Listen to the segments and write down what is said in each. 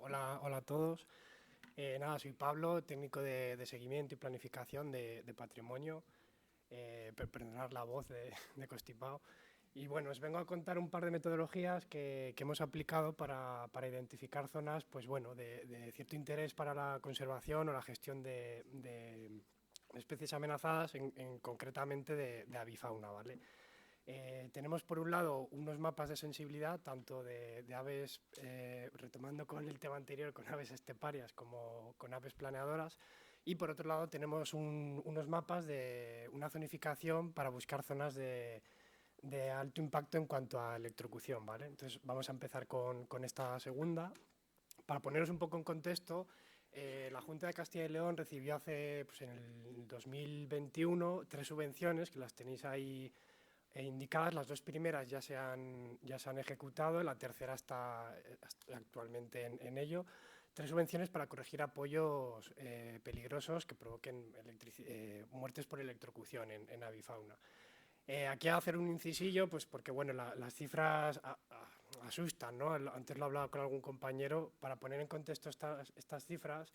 Hola a todos. Nada, soy Pablo, técnico de seguimiento y planificación de patrimonio. Perdonad la voz de constipado. Y bueno, os vengo a contar un par de metodologías que hemos aplicado para identificar zonas pues bueno, de cierto interés para la conservación o la gestión de especies amenazadas, concretamente de avifauna, ¿vale? Tenemos por un lado unos mapas de sensibilidad, tanto de aves, retomando con el tema anterior, con aves esteparias como con aves planeadoras, y por otro lado tenemos unos mapas de una zonificación para buscar zonas de alto impacto en cuanto a electrocución, ¿vale? Entonces vamos a empezar con esta segunda. Para poneros un poco en contexto, la Junta de Castilla y León recibió hace, pues en el 2021, 3 subvenciones, que las tenéis ahí indicadas. Las dos primeras ya se han ejecutado, la tercera está actualmente en ello. 3 subvenciones para corregir apoyos peligrosos que provoquen muertes por electrocución en avifauna. Aquí a hacer un incisillo, pues porque bueno, las cifras asustan, ¿no? Antes lo hablaba con algún compañero. Para poner en contexto estas cifras,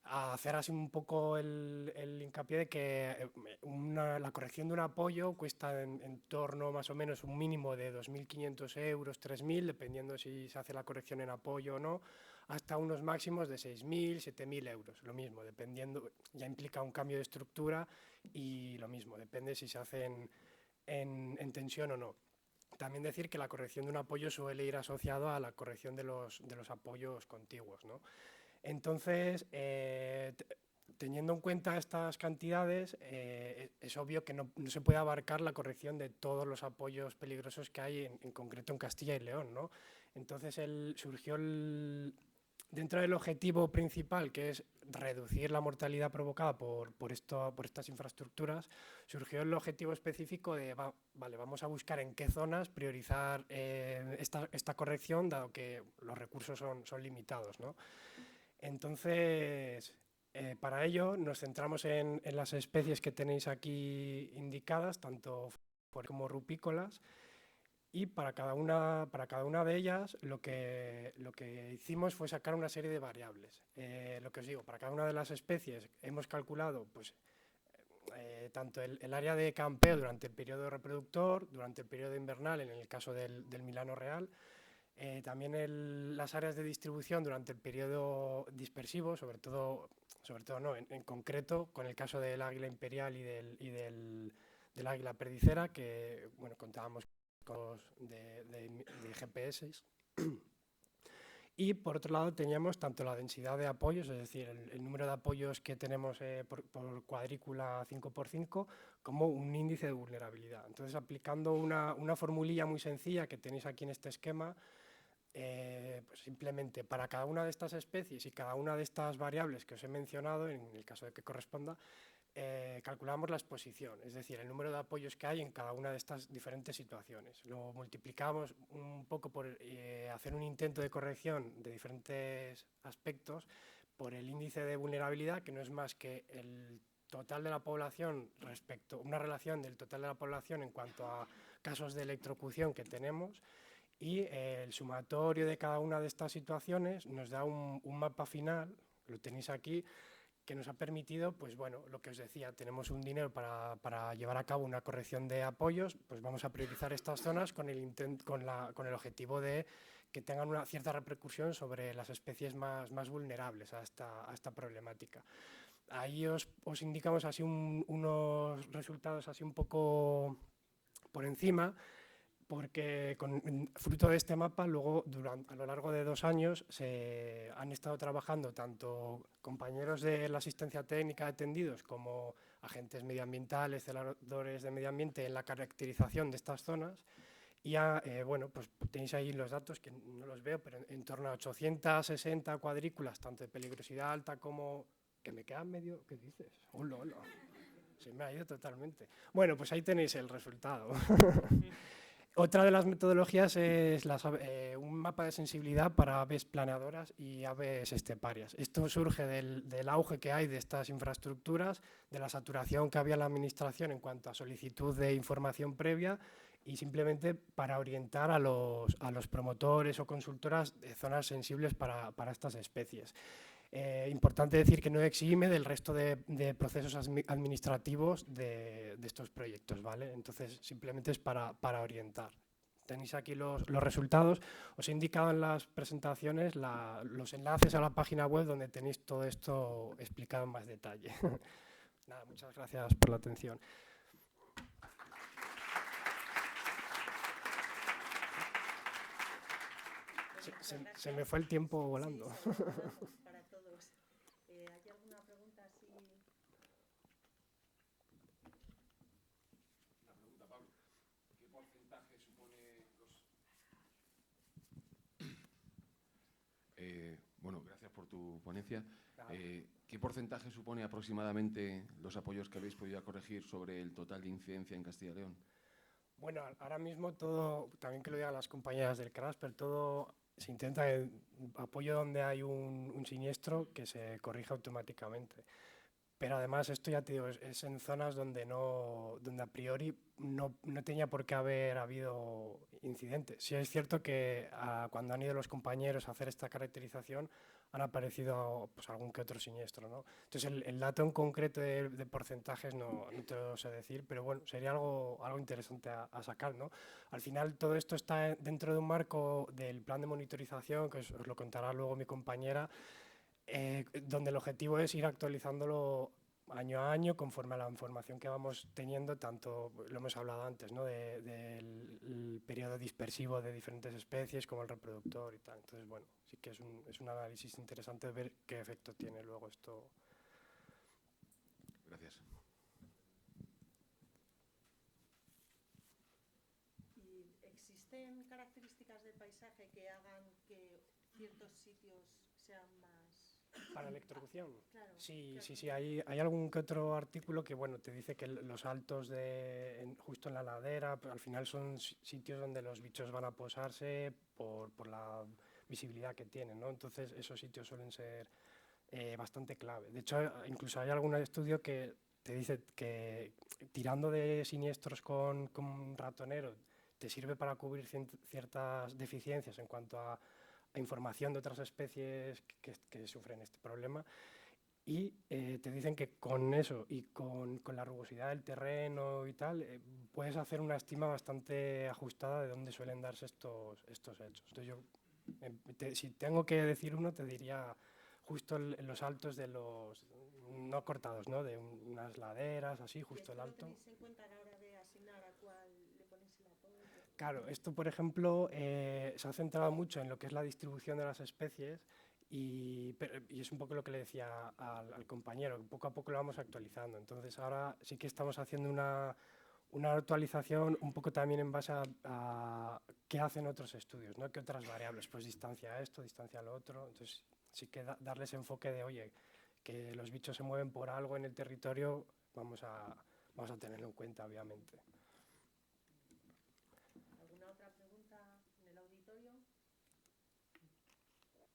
a hacer así un poco el hincapié de que la corrección de un apoyo cuesta en torno más o menos un mínimo de 2.500 euros, 3.000, dependiendo si se hace la corrección en apoyo o no, hasta unos máximos de 6.000, 7.000 euros, lo mismo, dependiendo, ya implica un cambio de estructura y lo mismo, depende si se hace en tensión o no. También decir que la corrección de un apoyo suele ir asociado a la corrección de los apoyos contiguos, ¿no? Entonces, teniendo en cuenta estas cantidades, es obvio que no se puede abarcar la corrección de todos los apoyos peligrosos que hay, en concreto en Castilla y León, ¿no? Entonces surgió dentro del objetivo principal, que es reducir la mortalidad provocada por estas infraestructuras, surgió el objetivo específico de, vale, vamos a buscar en qué zonas priorizar esta corrección, dado que los recursos son limitados, ¿no? Entonces, para ello nos centramos en las especies que tenéis aquí indicadas, tanto como rupícolas, y para cada una de ellas lo que hicimos fue sacar una serie de variables. Lo que os digo, para cada una de las especies hemos calculado pues, tanto el área de campeo durante el periodo reproductor, durante el periodo invernal, en el caso del milano real, también las áreas de distribución durante el periodo dispersivo, sobre todo no, en concreto con el caso del águila imperial del águila perdicera, que bueno, contábamos con de GPS. Y por otro lado teníamos tanto la densidad de apoyos, es decir, el número de apoyos que tenemos por cuadrícula 5×5, como un índice de vulnerabilidad. Entonces, aplicando una formulilla muy sencilla que tenéis aquí en este esquema, pues simplemente para cada una de estas especies y cada una de estas variables que os he mencionado, en el caso de que corresponda, calculamos la exposición, es decir, el número de apoyos que hay en cada una de estas diferentes situaciones. Lo multiplicamos un poco por hacer un intento de corrección de diferentes aspectos por el índice de vulnerabilidad, que no es más que el total de la población respecto, una relación del total de la población en cuanto a casos de electrocución que tenemos, y el sumatorio de cada una de estas situaciones nos da un mapa final, lo tenéis aquí, que nos ha permitido, pues bueno, lo que os decía, tenemos un dinero para llevar a cabo una corrección de apoyos, pues vamos a priorizar estas zonas con el objetivo de que tengan una cierta repercusión sobre las especies más vulnerables a esta problemática. Ahí os indicamos así unos resultados así un poco por encima, porque fruto de este mapa, luego a lo largo de 2 años se han estado trabajando tanto compañeros de la asistencia técnica de tendidos como agentes medioambientales, celadores de medio ambiente en la caracterización de estas zonas. Y bueno, pues tenéis ahí los datos, que no los veo, pero en torno a 860 cuadrículas, tanto de peligrosidad alta como... Que me quedan medio... ¿Qué dices? ¡Hola, hola! Se me ha ido totalmente. Bueno, pues ahí tenéis el resultado. Otra de las metodologías es un mapa de sensibilidad para aves planeadoras y aves esteparias. Esto surge del auge que hay de estas infraestructuras, de la saturación que había en la administración en cuanto a solicitud de información previa y simplemente para orientar a los promotores o consultoras de zonas sensibles para estas especies. Importante decir que no exime del resto de procesos administrativos de estos proyectos, ¿vale? Entonces, simplemente es para orientar. Tenéis aquí los resultados. Os he indicado en las presentaciones los enlaces a la página web donde tenéis todo esto explicado en más detalle. Nada, muchas gracias por la atención. Se me fue el tiempo volando. Sí, para todos. ¿Hay alguna pregunta así? Una pregunta, Pablo. ¿Qué porcentaje supone bueno, gracias por tu ponencia. ¿Qué porcentaje supone aproximadamente los apoyos que habéis podido corregir sobre el total de incidencia en Castilla y León? Bueno, ahora mismo todo, también que lo digan las compañeras del CRAS, pero todo se intenta apoyo donde hay un siniestro que se corrija automáticamente. Pero además esto ya te digo, es en zonas donde donde a priori no tenía por qué haber habido incidentes. Sí es cierto que cuando han ido los compañeros a hacer esta caracterización han aparecido pues, algún que otro siniestro, ¿no? Entonces el dato en concreto de porcentajes no te lo sé decir, pero bueno, sería algo interesante a sacar, ¿no? Al final todo esto está dentro de un marco del plan de monitorización, que os lo contará luego mi compañera, donde el objetivo es ir actualizándolo año a año conforme a la información que vamos teniendo, tanto, lo hemos hablado antes, ¿no? del periodo dispersivo de diferentes especies como el reproductor y tal. Entonces, bueno, sí que es un análisis interesante ver qué efecto tiene luego esto. Gracias. ¿Y existen características del paisaje que hagan que ciertos sitios sean más... ¿Para electrocución? Claro, Sí, hay algún que otro artículo que bueno, te dice que los altos justo en la ladera, pero al final son sitios donde los bichos van a posarse por la visibilidad que tienen, ¿no? Entonces esos sitios suelen ser bastante clave. De hecho, incluso hay algún estudio que te dice que tirando de siniestros con ratonero te sirve para cubrir ciertas deficiencias en cuanto a información de otras especies que sufren este problema, y te dicen que con eso y con la rugosidad del terreno y tal, puedes hacer una estima bastante ajustada de dónde suelen darse estos hechos. Entonces yo, si tengo que decir uno, te diría justo en los altos de los, no cortados, ¿no? De unas laderas, así, justo el alto. ¿Y esto lo tenéis en cuenta a la hora de asignar a cuál le ponéis el apoyo? Claro, esto, por ejemplo, se ha centrado mucho en lo que es la distribución de las especies y es un poco lo que le decía al compañero, poco a poco lo vamos actualizando. Entonces, ahora sí que estamos haciendo una actualización un poco también en base a qué hacen otros estudios, ¿no? ¿Qué otras variables? Pues distancia a esto, distancia a lo otro. Entonces, sí que darles enfoque de, oye, que los bichos se mueven por algo en el territorio, vamos a tenerlo en cuenta, obviamente. ¿Alguna otra pregunta en el auditorio?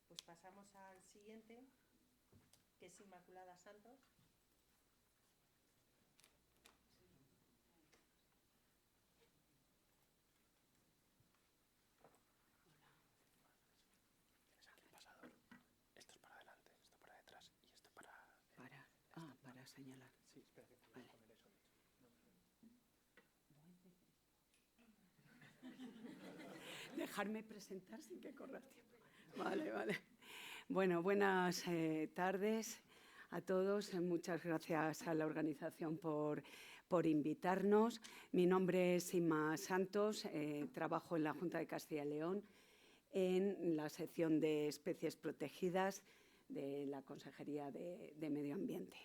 Pues pasamos al siguiente, que es Inmaculada Santos. Esto es para adelante, esto para detrás y esto para... Para señalar. Sí, espera, que vale. poner eso. Dejarme presentar sin que corra el tiempo. Vale. Bueno, buenas tardes a todos. Muchas gracias a la organización por invitarnos. Mi nombre es Inma Santos, trabajo en la Junta de Castilla y León en la sección de especies protegidas de la Consejería de Medio Ambiente.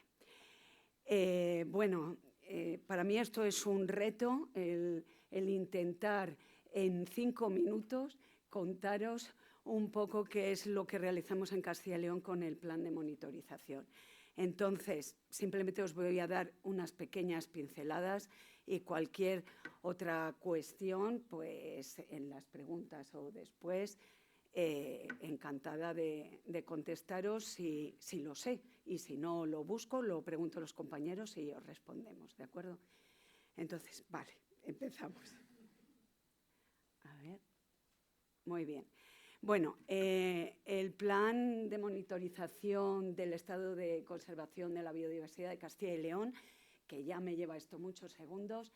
Para mí esto es un reto, el intentar en 5 minutos contaros un poco qué es lo que realizamos en Castilla y León con el plan de monitorización. Entonces, simplemente os voy a dar unas pequeñas pinceladas y cualquier otra cuestión, pues en las preguntas o después, encantada de contestaros si lo sé, y si no lo busco, lo pregunto a los compañeros y os respondemos, ¿de acuerdo? Entonces, vale, empezamos. A ver. Muy bien. Bueno, el plan de monitorización del estado de conservación de la biodiversidad de Castilla y León, que ya me lleva esto muchos segundos,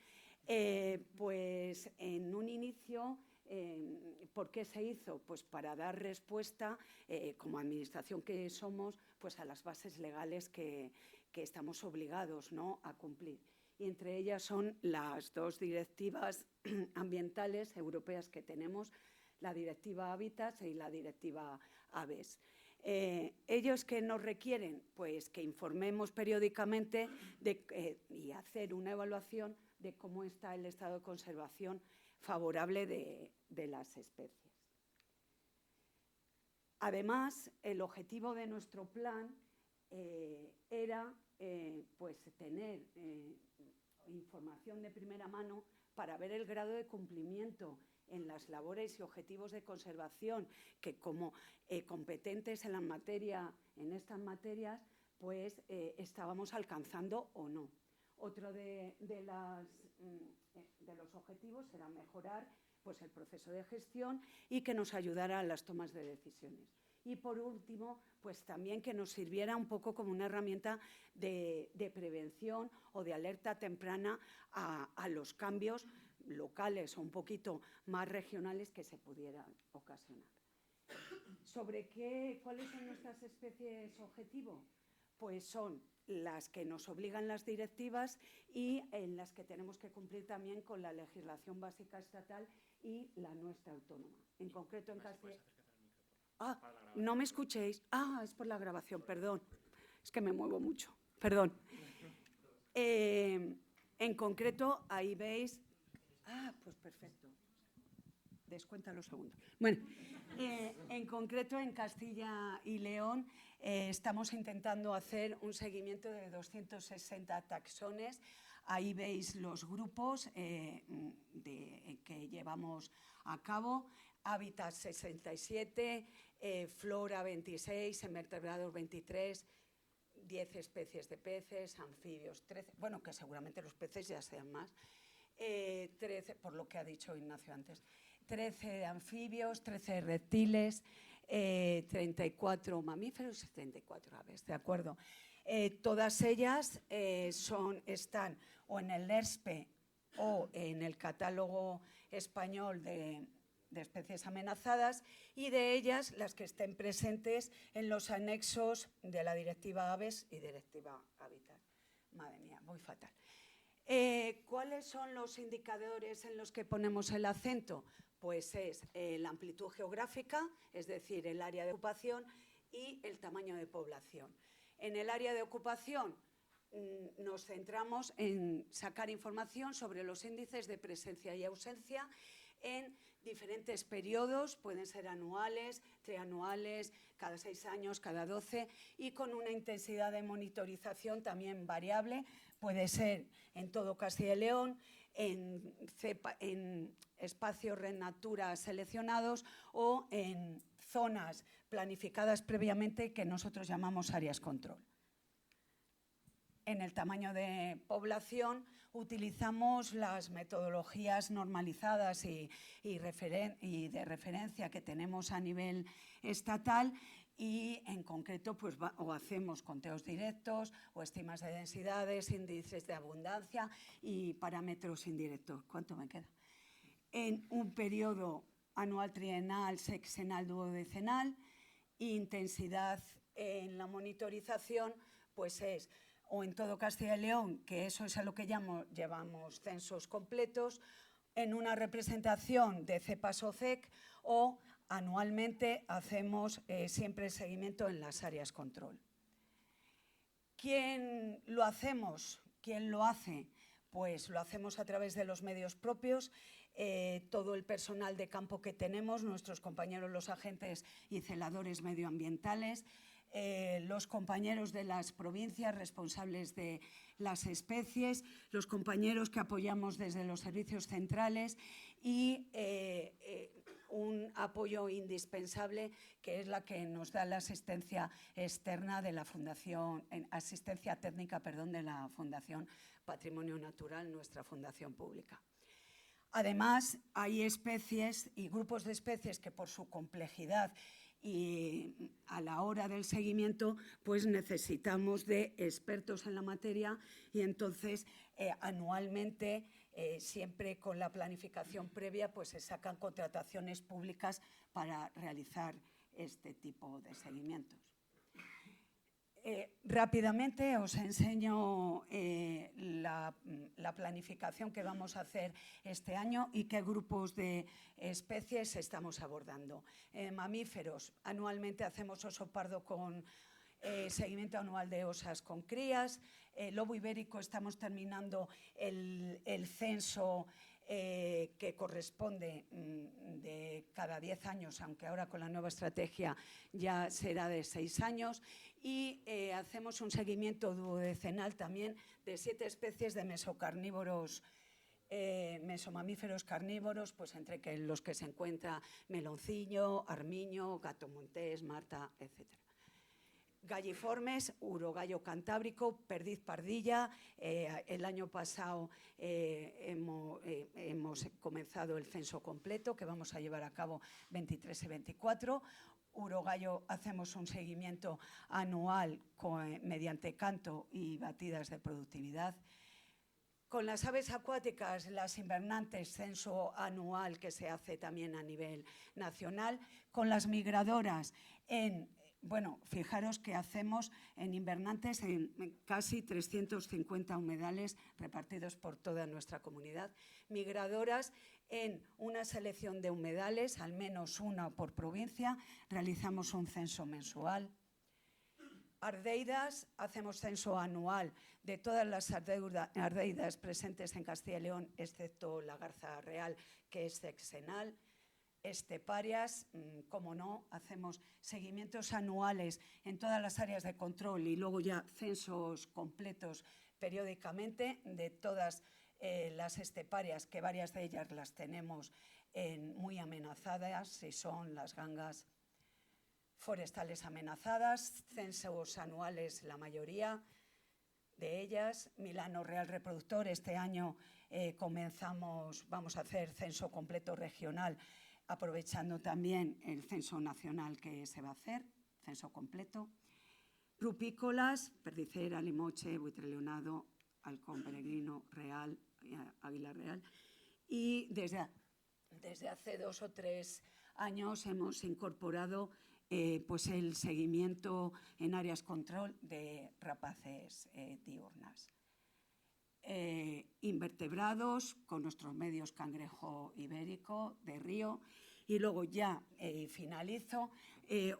pues en un inicio, ¿por qué se hizo? Pues para dar respuesta, como administración que somos, pues a las bases legales que estamos obligados, ¿no?, a cumplir. Y entre ellas son las dos directivas ambientales europeas que tenemos, la Directiva Hábitats y la Directiva Aves. ¿Ellos qué nos requieren? Pues que informemos periódicamente y hacer una evaluación de cómo está el estado de conservación favorable de las especies. Además, el objetivo de nuestro plan era pues tener información de primera mano para ver el grado de cumplimiento en las labores y objetivos de conservación que como competentes en estas materias, pues estábamos alcanzando o no. Otro de los objetivos era mejorar pues, el proceso de gestión y que nos ayudara a las tomas de decisiones. Y por último, pues también que nos sirviera un poco como una herramienta de prevención o de alerta temprana a los cambios locales o un poquito más regionales que se pudieran ocasionar. ¿Sobre cuáles son nuestras especies objetivo? Pues son las que nos obligan las directivas y en las que tenemos que cumplir también con la legislación básica estatal y la nuestra autónoma. En concreto en Castilla... no me escuchéis. Es por la grabación, perdón. Es que me muevo mucho, perdón. En concreto, ahí veis... pues perfecto. Descuenta los segundos. Bueno, en concreto en Castilla y León estamos intentando hacer un seguimiento de 260 taxones. Ahí veis los grupos que llevamos a cabo. Hábitat 67, flora 26, invertebrados 23, 10 especies de peces, anfibios 13, bueno, que seguramente los peces ya sean más, 13, por lo que ha dicho Ignacio antes, 13 anfibios, 13 reptiles, 34 mamíferos y 34 aves, ¿de acuerdo? Todas ellas están o en el NERSPE o en el catálogo español de especies amenazadas y de ellas las que estén presentes en los anexos de la Directiva Aves y Directiva Hábitat. Madre mía, voy fatal. ¿Cuáles son los indicadores en los que ponemos el acento? Pues es la amplitud geográfica, es decir, el área de ocupación y el tamaño de población. En el área de ocupación nos centramos en sacar información sobre los índices de presencia y ausencia en diferentes periodos, pueden ser anuales, trianuales, cada 6 años, cada 12, y con una intensidad de monitorización también variable, puede ser en todo Castilla y León, en espacios Red Natura seleccionados o en zonas planificadas previamente que nosotros llamamos áreas control. En el tamaño de población utilizamos las metodologías normalizadas y de referencia que tenemos a nivel estatal y en concreto pues o hacemos conteos directos o estimas de densidades, índices de abundancia y parámetros indirectos. ¿Cuánto me queda? En un periodo anual, trienal, sexenal, duodecenal, intensidad en la monitorización pues es o en todo Castilla y León, que eso es a lo que llevamos censos completos, en una representación de cepas OCEC o anualmente hacemos siempre el seguimiento en las áreas control. ¿Quién lo hacemos? ¿Quién lo hace? Pues lo hacemos a través de los medios propios, todo el personal de campo que tenemos, nuestros compañeros los agentes y celadores medioambientales, los compañeros de las provincias responsables de las especies, los compañeros que apoyamos desde los servicios centrales y un apoyo indispensable que es la que nos da la asistencia externa de la Fundación, asistencia técnica, perdón, de la Fundación Patrimonio Natural, nuestra fundación pública. Además, hay especies y grupos de especies que por su complejidad y a la hora del seguimiento, pues necesitamos de expertos en la materia y entonces anualmente, siempre con la planificación previa, pues se sacan contrataciones públicas para realizar este tipo de seguimientos. Rápidamente os enseño la planificación que vamos a hacer este año y qué grupos de especies estamos abordando. Mamíferos, anualmente hacemos oso pardo con seguimiento anual de osas con crías. Lobo ibérico, estamos terminando el censo que corresponde de cada 10 años, aunque ahora con la nueva estrategia ya será de 6 años. Y hacemos un seguimiento duodecenal también de 7 especies de mesocarnívoros, mesomamíferos carnívoros, pues entre los que se encuentra meloncillo, armiño, gato montés, marta, etc. Galliformes, urogallo cantábrico, perdiz pardilla. El año pasado hemos comenzado el censo completo que vamos a llevar a cabo 23 y 24. Urogallo hacemos un seguimiento anual mediante canto y batidas de productividad. Con las aves acuáticas, las invernantes, censo anual que se hace también a nivel nacional. Con las migradoras, fijaros que hacemos en invernantes en casi 350 humedales repartidos por toda nuestra comunidad. Migradoras en una selección de humedales, al menos una por provincia, realizamos un censo mensual. Ardeidas, hacemos censo anual de todas las ardeidas presentes en Castilla y León, excepto la garza real, que es sexenal. Esteparias, como no, hacemos seguimientos anuales en todas las áreas de control y luego ya censos completos periódicamente de todas las esteparias, que varias de ellas las tenemos muy amenazadas, si son las gangas forestales amenazadas, censos anuales la mayoría de ellas. Milano Real Reproductor, este año vamos a hacer censo completo regional, aprovechando también el censo nacional que se va a hacer, censo completo. Rupícolas, perdicera, limoche, buitre leonado, halcón peregrino, real, águila real. Y desde hace 2 o 3 años hemos incorporado pues el seguimiento en áreas control de rapaces diurnas. Invertebrados, con nuestros medios cangrejo ibérico de río. Y luego ya finalizo,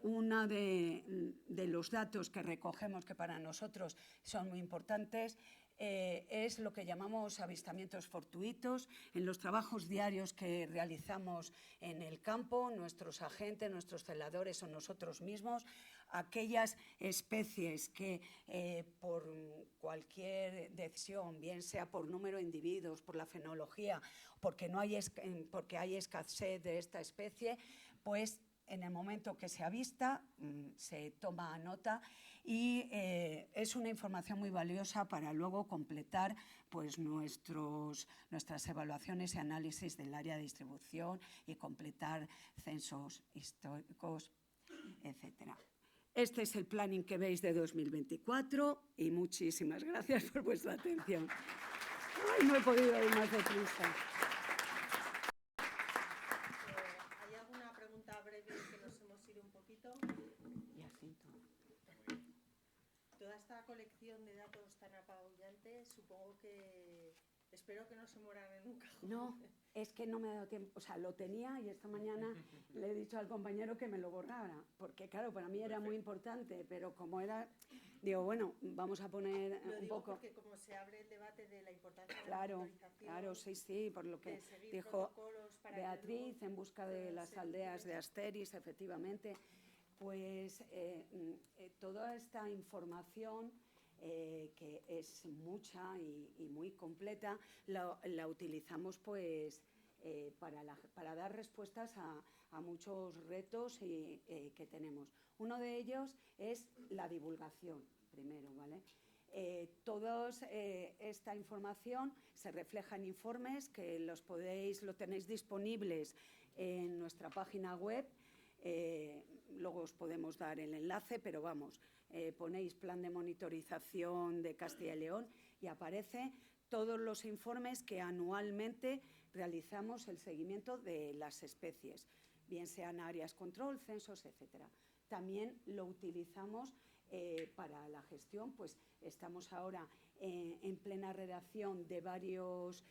uno de los datos que recogemos que para nosotros son muy importantes es lo que llamamos avistamientos fortuitos. En los trabajos diarios que realizamos en el campo, nuestros agentes, nuestros celadores o nosotros mismos, aquellas especies que por cualquier decisión, bien sea por número de individuos, por la fenología, porque hay escasez de esta especie, pues en el momento que se avista se toma nota y es una información muy valiosa para luego completar pues nuestras evaluaciones y análisis del área de distribución y completar censos históricos, etc. Este es el planning que veis de 2024 y muchísimas gracias por vuestra atención. Ay, no he podido ir más deprisa. ¿Hay alguna pregunta breve que nos hemos ido un poquito? Toda esta colección de datos tan apabullante, supongo que... Espero que no se mueran en un cajón. No, es que no me ha dado tiempo. O sea, lo tenía y esta mañana le he dicho al compañero que me lo borrara, porque claro, para mí era muy importante, pero como era... Digo, bueno, vamos a poner lo un digo poco... porque como se abre el debate de la importancia de Claro, la monitorización, claro, sí, por lo que dijo Beatriz en busca de las aldeas de Asteris, efectivamente, pues toda esta información que es mucha y muy completa, la utilizamos pues para dar respuestas a muchos retos que tenemos. Uno de ellos es la divulgación, primero, ¿vale? Toda esta información se refleja en informes que lo tenéis disponibles en nuestra página web. Luego os podemos dar el enlace, pero vamos, ponéis Plan de Monitorización de Castilla y León y aparece todos los informes que anualmente realizamos el seguimiento de las especies, bien sean áreas control, censos, etcétera. También lo utilizamos para la gestión, pues estamos ahora en plena redacción de varios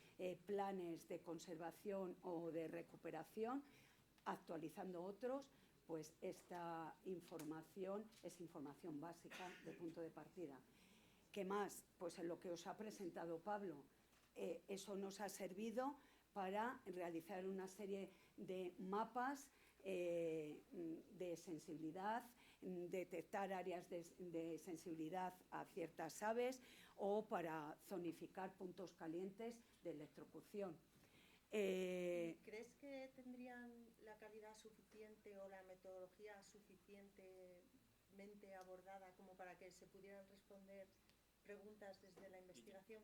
planes de conservación o de recuperación, actualizando otros, pues esta información es información básica de punto de partida. ¿Qué más? Pues en lo que os ha presentado Pablo, eso nos ha servido para realizar una serie de mapas de sensibilidad, detectar áreas de sensibilidad a ciertas aves o para zonificar puntos calientes de electrocución. ¿Crees que tendrían la calidad suficiente o la metodología suficientemente abordada como para que se pudieran responder preguntas desde la investigación?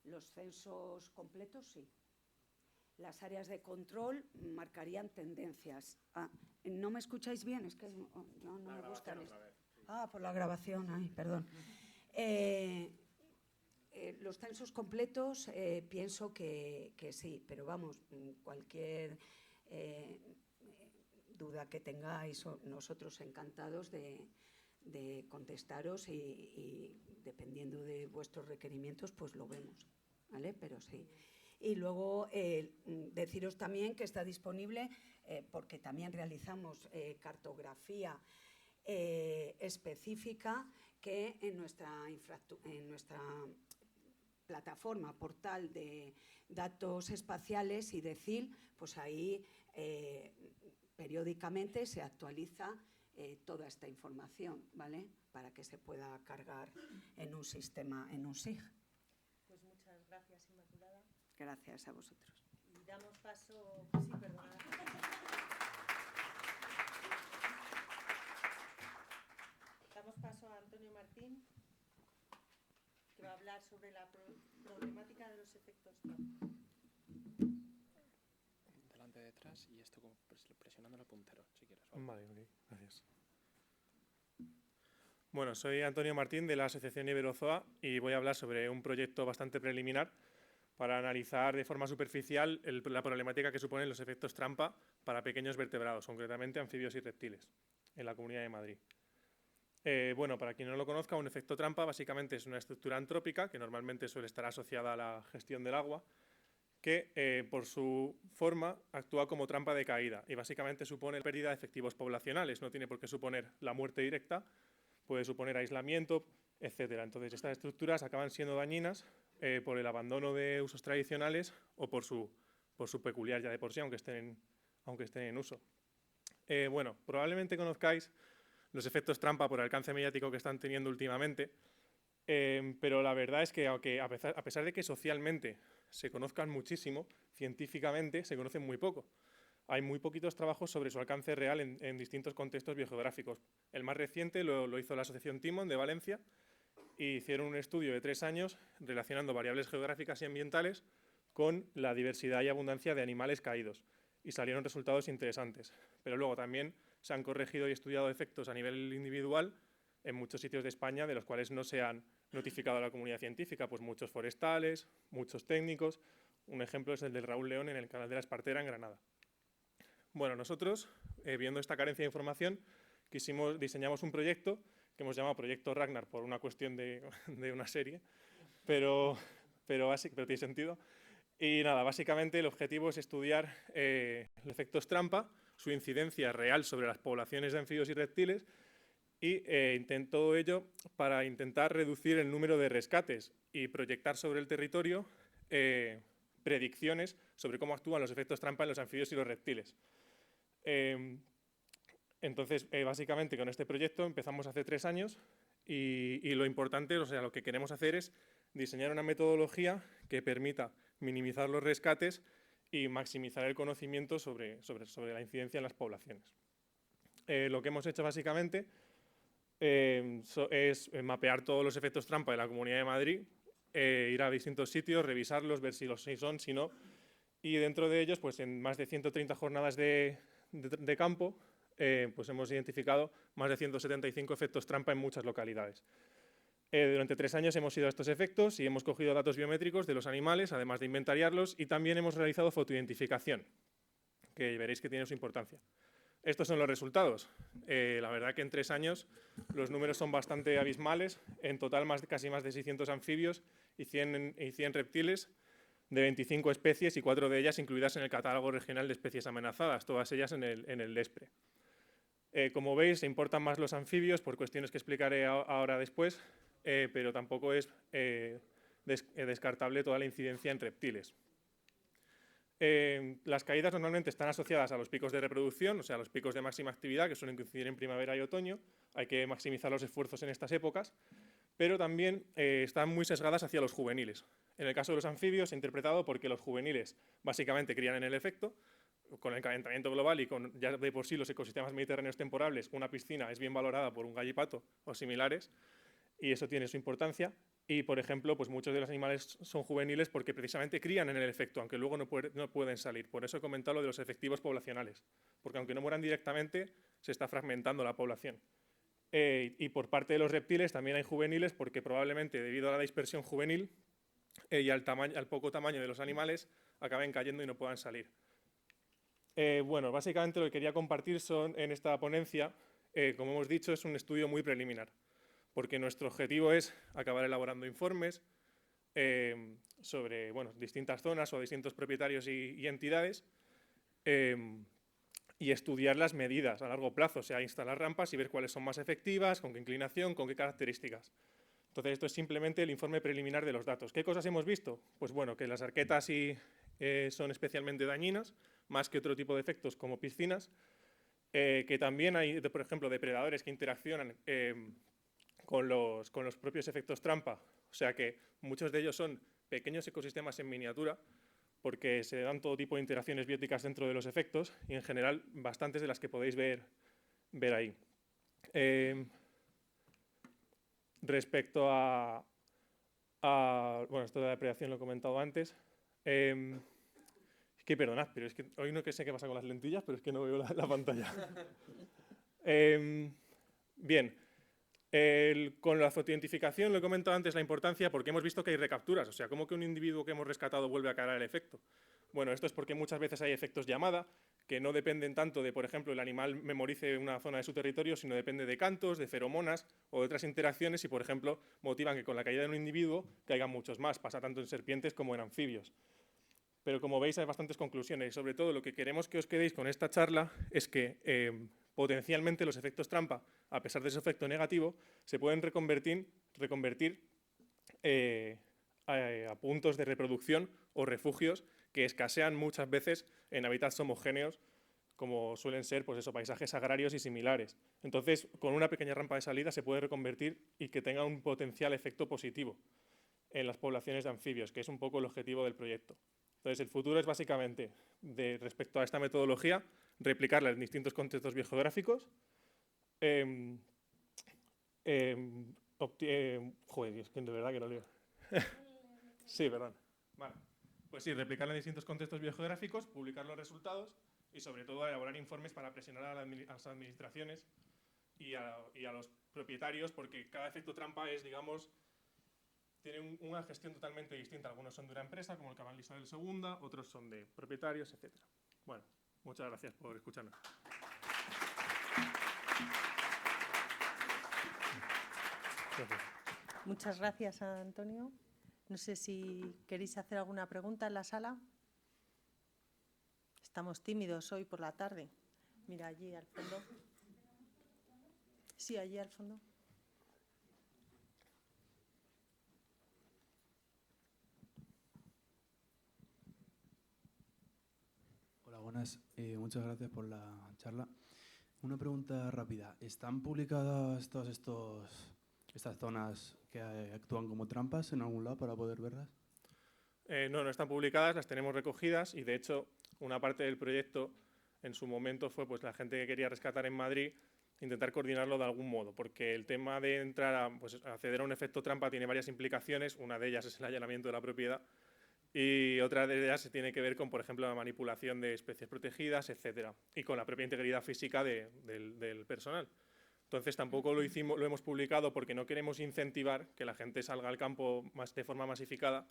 Los censos completos, sí. Las áreas de control marcarían tendencias. ¿No me escucháis bien? Es que no me gusta. Por la grabación, perdón. Los censos completos pienso que sí, pero vamos, cualquier duda que tengáis, nosotros encantados de contestaros y dependiendo de vuestros requerimientos, pues lo vemos, ¿vale? Pero sí. Y luego deciros también que está disponible, porque también realizamos cartografía específica que en nuestra plataforma, portal de datos espaciales y de CIL, pues ahí periódicamente se actualiza toda esta información, ¿vale? Para que se pueda cargar en un sistema, en un SIG. Pues muchas gracias, Inmaculada. Gracias a vosotros. Y damos paso... Sí, perdona. Damos paso a Antonio Martín, que va a hablar sobre la problemática de los efectos Trump. Delante, detrás y esto como presionando el puntero, si quieres. Vale, ok, gracias. Bueno, soy Antonio Martín de la Asociación Iberozoa y voy a hablar sobre un proyecto bastante preliminar para analizar de forma superficial la problemática que suponen los efectos trampa para pequeños vertebrados, concretamente anfibios y reptiles, en la Comunidad de Madrid. Bueno, para quien no lo conozca, un efecto trampa básicamente es una estructura antrópica que normalmente suele estar asociada a la gestión del agua, que por su forma actúa como trampa de caída y básicamente supone pérdida de efectivos poblacionales. No tiene por qué suponer la muerte directa, puede suponer aislamiento, etcétera. Entonces, estas estructuras acaban siendo dañinas por el abandono de usos tradicionales o por su peculiar ya de por sí, aunque estén en uso. Bueno, probablemente conozcáis los efectos trampa por el alcance mediático que están teniendo últimamente, pero la verdad es que aunque a pesar de que socialmente se conozcan muchísimo, científicamente se conocen muy poco. Hay muy poquitos trabajos sobre su alcance real en distintos contextos biogeográficos. El más reciente lo hizo la Asociación Timón de Valencia y hicieron un estudio de 3 años relacionando variables geográficas y ambientales con la diversidad y abundancia de animales caídos y salieron resultados interesantes. Pero luego también se han corregido y estudiado efectos a nivel individual en muchos sitios de España de los cuales no se han notificado a la comunidad científica, pues muchos forestales, muchos técnicos. Un ejemplo es el del Raúl León en el Canal de la Espartera en Granada. Bueno, nosotros, viendo esta carencia de información, diseñamos un proyecto que hemos llamado Proyecto Ragnar por una cuestión de una serie, pero tiene sentido. Y nada, básicamente el objetivo es estudiar los efectos trampa, su incidencia real sobre las poblaciones de anfibios y reptiles y todo ello para intentar reducir el número de rescates y proyectar sobre el territorio predicciones sobre cómo actúan los efectos trampa en los anfibios y los reptiles. Entonces, básicamente con este proyecto empezamos hace 3 años y lo importante, o sea, lo que queremos hacer es diseñar una metodología que permita minimizar los rescates y maximizar el conocimiento sobre la incidencia en las poblaciones. Lo que hemos hecho básicamente es mapear todos los efectos trampa de la Comunidad de Madrid, ir a distintos sitios, revisarlos, ver si son, si no. Y dentro de ellos, pues en más de 130 jornadas de campo, pues hemos identificado más de 175 efectos trampa en muchas localidades. Durante 3 años hemos ido a estos efectos y hemos cogido datos biométricos de los animales, además de inventariarlos, y también hemos realizado fotoidentificación, que veréis que tiene su importancia. Estos son los resultados. La verdad que en 3 años los números son bastante abismales. En total casi más de 600 anfibios y 100 reptiles de 25 especies y 4 de ellas incluidas en el catálogo regional de especies amenazadas, todas ellas en el DESPRE. Como veis, se importan más los anfibios por cuestiones que explicaré ahora después, pero tampoco es descartable toda la incidencia en reptiles. Las caídas normalmente están asociadas a los picos de reproducción, o sea, a los picos de máxima actividad que suelen coincidir en primavera y otoño. Hay que maximizar los esfuerzos en estas épocas, pero también están muy sesgadas hacia los juveniles. En el caso de los anfibios, se ha interpretado porque los juveniles básicamente crían en el efecto. Con el calentamiento global y con ya de por sí los ecosistemas mediterráneos temporables, una piscina es bien valorada por un gallipato o similares, y eso tiene su importancia. Y, por ejemplo, pues muchos de los animales son juveniles porque precisamente crían en el efecto, aunque luego no pueden salir. Por eso he comentado lo de los efectivos poblacionales, porque aunque no mueran directamente, se está fragmentando la población. Y por parte de los reptiles también hay juveniles porque probablemente debido a la dispersión juvenil y al poco tamaño de los animales acaben cayendo y no puedan salir. Bueno, básicamente lo que quería compartir en esta ponencia, como hemos dicho, es un estudio muy preliminar, porque nuestro objetivo es acabar elaborando informes sobre distintas zonas o distintos propietarios y entidades y estudiar las medidas a largo plazo, o sea, instalar rampas y ver cuáles son más efectivas, con qué inclinación, con qué características. Entonces, esto es simplemente el informe preliminar de los datos. ¿Qué cosas hemos visto? Pues bueno, que las arquetas son especialmente dañinas, más que otro tipo de efectos como piscinas, que también hay, por ejemplo, depredadores que interaccionan con los propios efectos trampa, o sea que muchos de ellos son pequeños ecosistemas en miniatura, porque se dan todo tipo de interacciones bióticas dentro de los efectos y en general bastantes de las que podéis ver ahí. Respecto bueno, esto de la depredación lo he comentado antes. Es que perdonad, pero es que hoy no sé qué pasa con las lentillas, pero es que no veo la pantalla. Bien, con la fotoidentificación lo he comentado antes la importancia porque hemos visto que hay recapturas, o sea, ¿cómo que un individuo que hemos rescatado vuelve a caer al efecto? Bueno, esto es porque muchas veces hay efectos llamada que no dependen tanto de, por ejemplo, el animal memorice una zona de su territorio, sino depende de cantos, de feromonas o de otras interacciones y, por ejemplo, motivan que con la caída de un individuo caigan muchos más. Pasa tanto en serpientes como en anfibios. Pero como veis hay bastantes conclusiones y sobre todo lo que queremos que os quedéis con esta charla es que potencialmente los efectos trampa, a pesar de ese efecto negativo, se pueden reconvertir a puntos de reproducción o refugios que escasean muchas veces en hábitats homogéneos como suelen ser pues eso, paisajes agrarios y similares. Entonces, con una pequeña rampa de salida se puede reconvertir y que tenga un potencial efecto positivo en las poblaciones de anfibios, que es un poco el objetivo del proyecto. Entonces, el futuro es básicamente, respecto a esta metodología, replicarla en distintos contextos biogeográficos. Joder, es que de verdad que no leo. Sí, perdón. Vale. Pues sí, replicarla en distintos contextos biogeográficos, publicar los resultados y, sobre todo, elaborar informes para presionar a las administraciones y a los propietarios, porque cada efecto trampa es, digamos, tiene una gestión totalmente distinta. Algunos son de una empresa, como el Cabal Isabel II, otros son de propietarios, etc. Bueno, muchas gracias por escucharnos. Gracias. Muchas gracias, Antonio. No sé si queréis hacer alguna pregunta en la sala. Estamos tímidos hoy por la tarde. Mira, allí al fondo. Sí, allí al fondo. Hola, buenas. Muchas gracias por la charla. Una pregunta rápida. ¿Están publicadas todas estas zonas que actúan como trampas en algún lado para poder verlas? No están publicadas, las tenemos recogidas y, de hecho, una parte del proyecto en su momento fue pues la gente que quería rescatar en Madrid intentar coordinarlo de algún modo, porque el tema de entrar a acceder a un efecto trampa tiene varias implicaciones. Una de ellas es el allanamiento de la propiedad y otra de ellas se tiene que ver con, por ejemplo, la manipulación de especies protegidas, etcétera, y con la propia integridad física del personal. Entonces tampoco lo hemos publicado porque no queremos incentivar que la gente salga al campo de forma masificada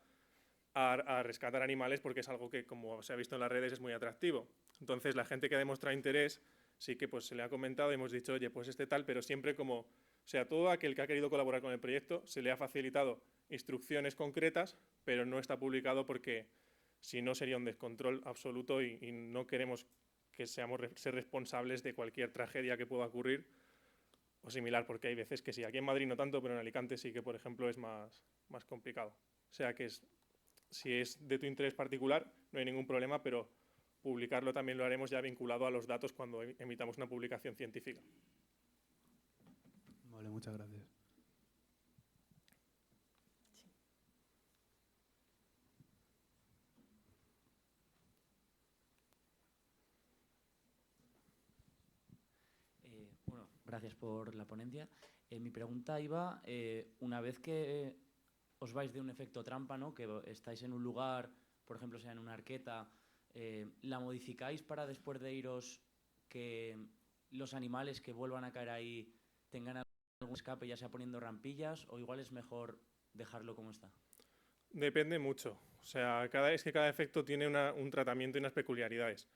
a rescatar animales, porque es algo que, como se ha visto en las redes, es muy atractivo. Entonces la gente que ha demostrado interés sí que pues se le ha comentado y hemos dicho, oye, pues tal, pero siempre como, o sea, todo aquel que ha querido colaborar con el proyecto se le ha facilitado instrucciones concretas, pero no está publicado porque si no sería un descontrol absoluto y no queremos que ser responsables de cualquier tragedia que pueda ocurrir o similar, porque hay veces que sí, aquí en Madrid no tanto, pero en Alicante sí que, por ejemplo, es más complicado. O sea que si es de tu interés particular, no hay ningún problema, pero publicarlo también lo haremos ya vinculado a los datos cuando emitamos una publicación científica. Vale, muchas gracias. Bueno, gracias por la ponencia. Mi pregunta iba, una vez que os vais de un efecto trampa, ¿no? Que estáis en un lugar, por ejemplo, sea en una arqueta, ¿la modificáis para después de iros que los animales que vuelvan a caer ahí tengan algún escape, ya sea poniendo rampillas, o igual es mejor dejarlo como está? Depende mucho. O sea, cada efecto tiene un tratamiento y unas peculiaridades.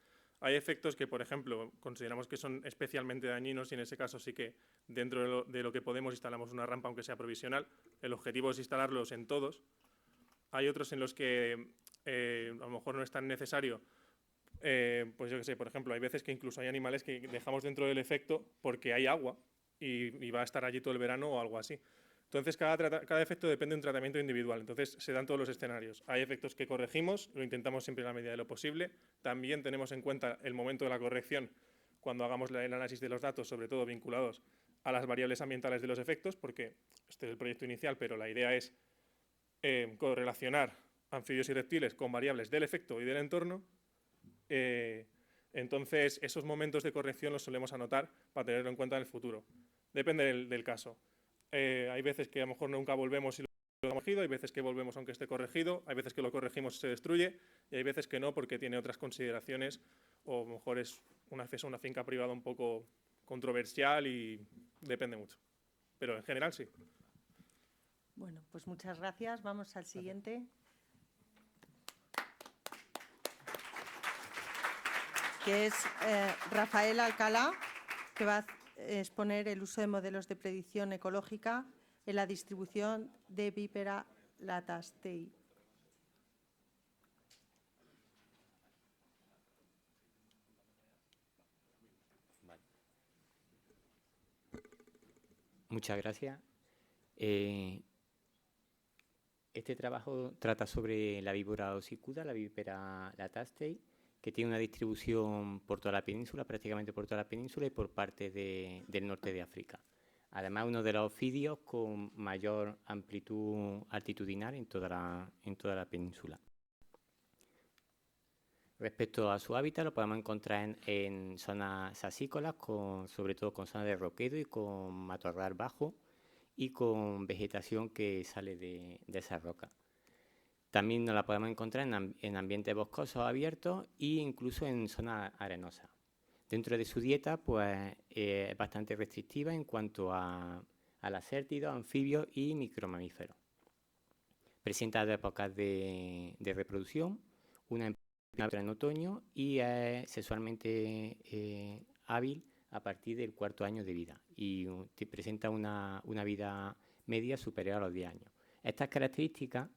Hay efectos que, por ejemplo, consideramos que son especialmente dañinos y en ese caso sí que dentro de lo que podemos instalamos una rampa, aunque sea provisional. El objetivo es instalarlos en todos. Hay otros en los que a lo mejor no es tan necesario. Pues yo qué sé, por ejemplo, hay veces que incluso hay animales que dejamos dentro del efecto porque hay agua y va a estar allí todo el verano o algo así. Entonces, cada efecto depende de un tratamiento individual. Entonces, se dan todos los escenarios. Hay efectos que corregimos, lo intentamos siempre en la medida de lo posible. También tenemos en cuenta el momento de la corrección cuando hagamos el análisis de los datos, sobre todo vinculados a las variables ambientales de los efectos, porque este es el proyecto inicial, pero la idea es correlacionar anfibios y reptiles con variables del efecto y del entorno. Entonces, esos momentos de corrección los solemos anotar para tenerlo en cuenta en el futuro. Depende del caso. Hay veces que a lo mejor nunca volvemos y lo hemos corregido, hay veces que volvemos aunque esté corregido, hay veces que lo corregimos y se destruye, y hay veces que no porque tiene otras consideraciones, o a lo mejor es un acceso a una finca privada un poco controversial y depende mucho. Pero en general sí. Bueno, pues muchas gracias. Vamos al siguiente. Que es Rafael Alcalá, que va a exponer el uso de modelos de predicción ecológica en la distribución de Vipera latastei. Vale. Muchas gracias. Este trabajo trata sobre la víbora hocicuda, la Vipera latastei, que tiene una distribución por toda la península, prácticamente por toda la península y por parte del norte de África. Además, uno de los ofidios con mayor amplitud altitudinal en toda la península. Respecto a su hábitat, lo podemos encontrar en zonas sasícolas, sobre todo con zonas de roquedo y con matorral bajo y con vegetación que sale de esas rocas. También nos la podemos encontrar en ambientes boscosos abiertos e incluso en zonas arenosas. Dentro de su dieta, pues, es bastante restrictiva en cuanto a lasértidos, anfibios y micromamíferos. Presenta 2 épocas de reproducción, una en primavera y otra en otoño, y es sexualmente hábil a partir del 4º año de vida y presenta una vida media superior a los 10 años. Estas características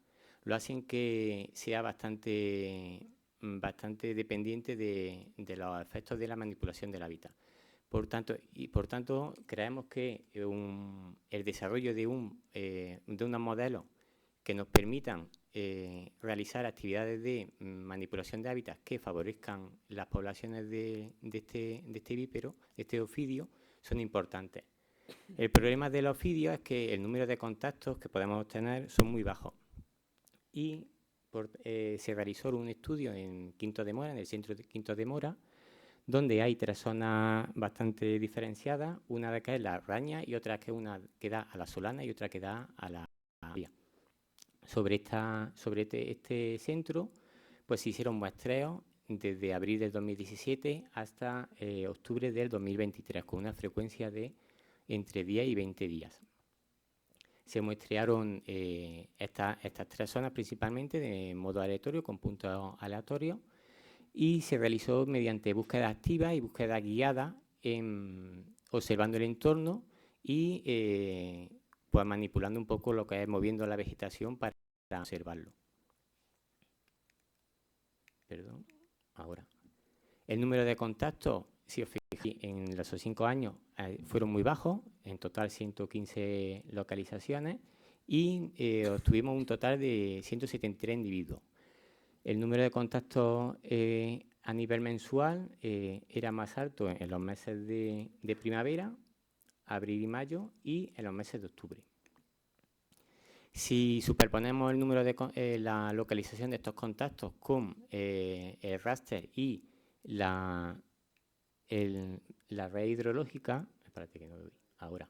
lo hacen que sea bastante dependiente de los efectos de la manipulación del hábitat. Por tanto, creemos que el desarrollo de unos modelos que nos permitan realizar actividades de manipulación de hábitats que favorezcan las poblaciones de este vípero, de este ofidio, son importantes. El problema del ofidio es que el número de contactos que podemos obtener son muy bajos. Y se realizó un estudio en Quinto de Mora, en el centro de Quinto de Mora, donde hay 3 zonas bastante diferenciadas, una de que es la Raña y otra que una que da a la Solana y otra que da a la Vía. Sobre este centro, pues se hicieron muestreos desde abril del 2017 hasta octubre del 2023, con una frecuencia de entre 10 y 20 días. Se muestrearon estas 3 zonas principalmente de modo aleatorio, con puntos aleatorios, y se realizó mediante búsqueda activa y búsqueda guiada, observando el entorno y pues manipulando un poco lo que es moviendo la vegetación para observarlo. Perdón, ahora. El número de contactos, si os fijáis, en los 5 años fueron muy bajos, en total 115 localizaciones, y obtuvimos un total de 173 individuos. El número de contactos a nivel mensual era más alto en los meses de primavera, abril y mayo, y en los meses de octubre. Si superponemos el número de la localización de estos contactos con el raster y la red hidrológica, espérate que no lo doy, ahora.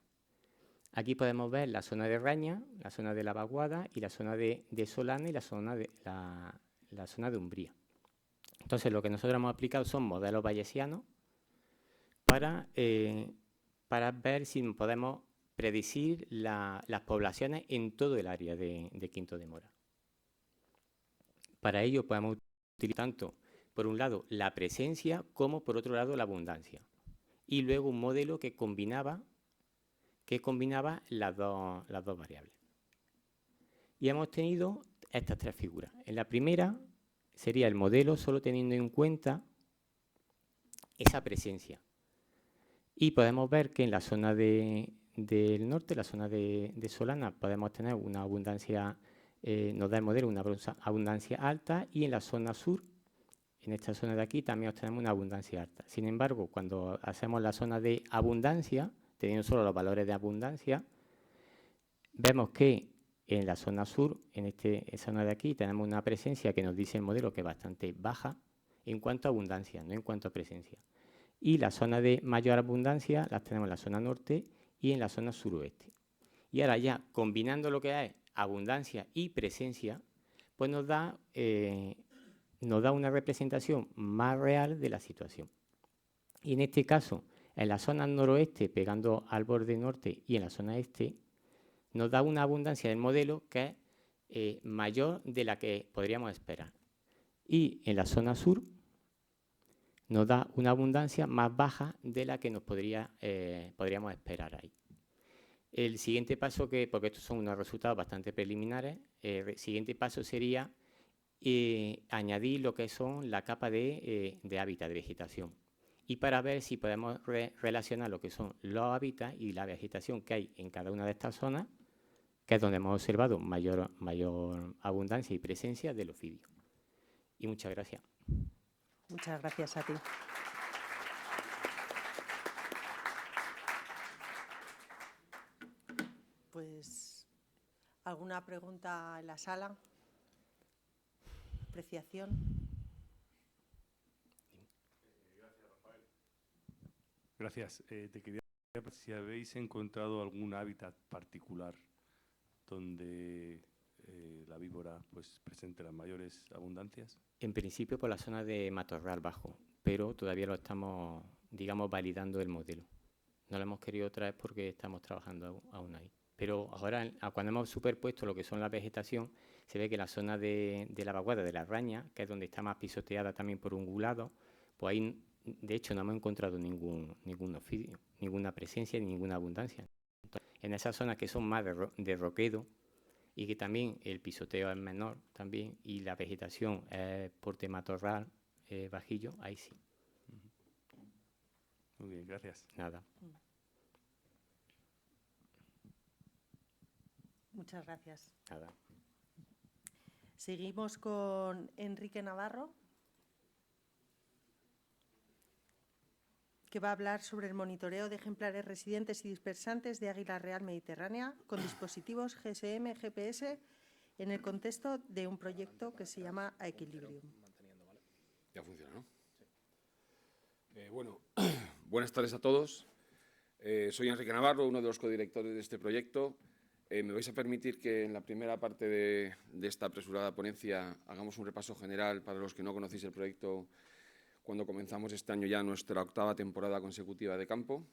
Aquí podemos ver la zona de Raña, la zona de la Vaguada y la zona de Solana y la zona de Umbría. Entonces, lo que nosotros hemos aplicado son modelos bayesianos para ver si podemos predecir las poblaciones en todo el área de Quinto de Mora. Para ello podemos utilizar tanto, por un lado, la presencia como, por otro lado, la abundancia. Y luego un modelo que combinaba las dos variables. Y hemos tenido estas 3 figuras. En la primera sería el modelo solo teniendo en cuenta esa presencia. Y podemos ver que en la zona del norte, la zona de Solana, podemos tener una abundancia, nos da el modelo una abundancia alta, y en la zona sur, en esta zona de aquí, también obtenemos una abundancia alta. Sin embargo, cuando hacemos la zona de abundancia, teniendo solo los valores de abundancia, vemos que en la zona sur, en esta zona de aquí, tenemos una presencia que nos dice el modelo que es bastante baja en cuanto a abundancia, no en cuanto a presencia. Y la zona de mayor abundancia las tenemos en la zona norte y en la zona suroeste. Y ahora ya, combinando lo que es abundancia y presencia, pues nos da una representación más real de la situación. Y en este caso, en la zona noroeste, pegando al borde norte, y en la zona este, nos da una abundancia del modelo que es mayor de la que podríamos esperar. Y en la zona sur nos da una abundancia más baja de la que podríamos esperar ahí. El siguiente paso, porque estos son unos resultados bastante preliminares, el siguiente paso sería añadir lo que son la capa de hábitat, de vegetación. Y para ver si podemos relacionar lo que son los hábitats y la vegetación que hay en cada una de estas zonas, que es donde hemos observado mayor abundancia y presencia del ofidio. Y muchas gracias. Muchas gracias a ti. Pues, ¿alguna pregunta en la sala? ¿Apreciación? Gracias, Rafael. Gracias. Te quería preguntar si habéis encontrado algún hábitat particular donde la víbora pues presente las mayores abundancias. En principio por la zona de matorral bajo, pero todavía lo estamos, digamos, validando el modelo. No lo hemos querido traer porque estamos trabajando aún ahí. Pero ahora, cuando hemos superpuesto lo que son la vegetación, se ve que la zona de la Vaguada, de la Raña, que es donde está más pisoteada también por ungulados, pues ahí, de hecho, no hemos encontrado ningún ofidio, ninguna presencia ni ninguna abundancia. Entonces, en esas zonas que son más de roquedo, y que también el pisoteo es menor también, y la vegetación es porte matorral bajillo, ahí sí. Muy bien, gracias. Nada. Muchas gracias. Nada. Seguimos con Enrique Navarro, que va a hablar sobre el monitoreo de ejemplares residentes y dispersantes de águila real mediterránea con dispositivos GSM, GPS, en el contexto de un proyecto que se llama Equilibrium. Ya funciona, ¿no? Bueno, buenas tardes a todos. Soy Enrique Navarro, uno de los codirectores de este proyecto. Me vais a permitir que en la primera parte de esta apresurada ponencia hagamos un repaso general para los que no conocéis el proyecto cuando comenzamos este año ya nuestra 8ª temporada consecutiva de campo.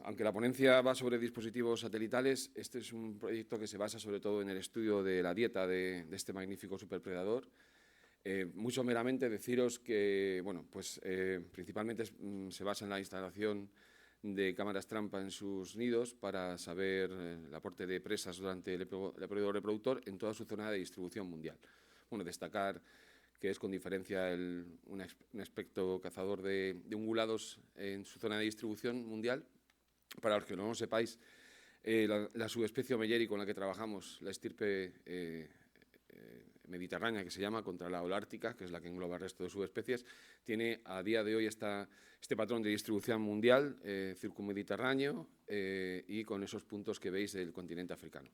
Aunque la ponencia va sobre dispositivos satelitales, este es un proyecto que se basa sobre todo en el estudio de la dieta de este magnífico superpredador. Muy someramente deciros que, bueno, pues principalmente se basa en la instalación de cámaras trampa en sus nidos para saber el aporte de presas durante el periodo reproductor en toda su zona de distribución mundial. Bueno, destacar que es con diferencia un aspecto cazador de ungulados en su zona de distribución mundial. Para los que no lo sepáis, la subespecie Omeyeri con la que trabajamos, la estirpe mediterránea, que se llama, contra la holártica, que es la que engloba el resto de subespecies, tiene a día de hoy este patrón de distribución mundial, circunmediterráneo, y con esos puntos que veis del continente africano.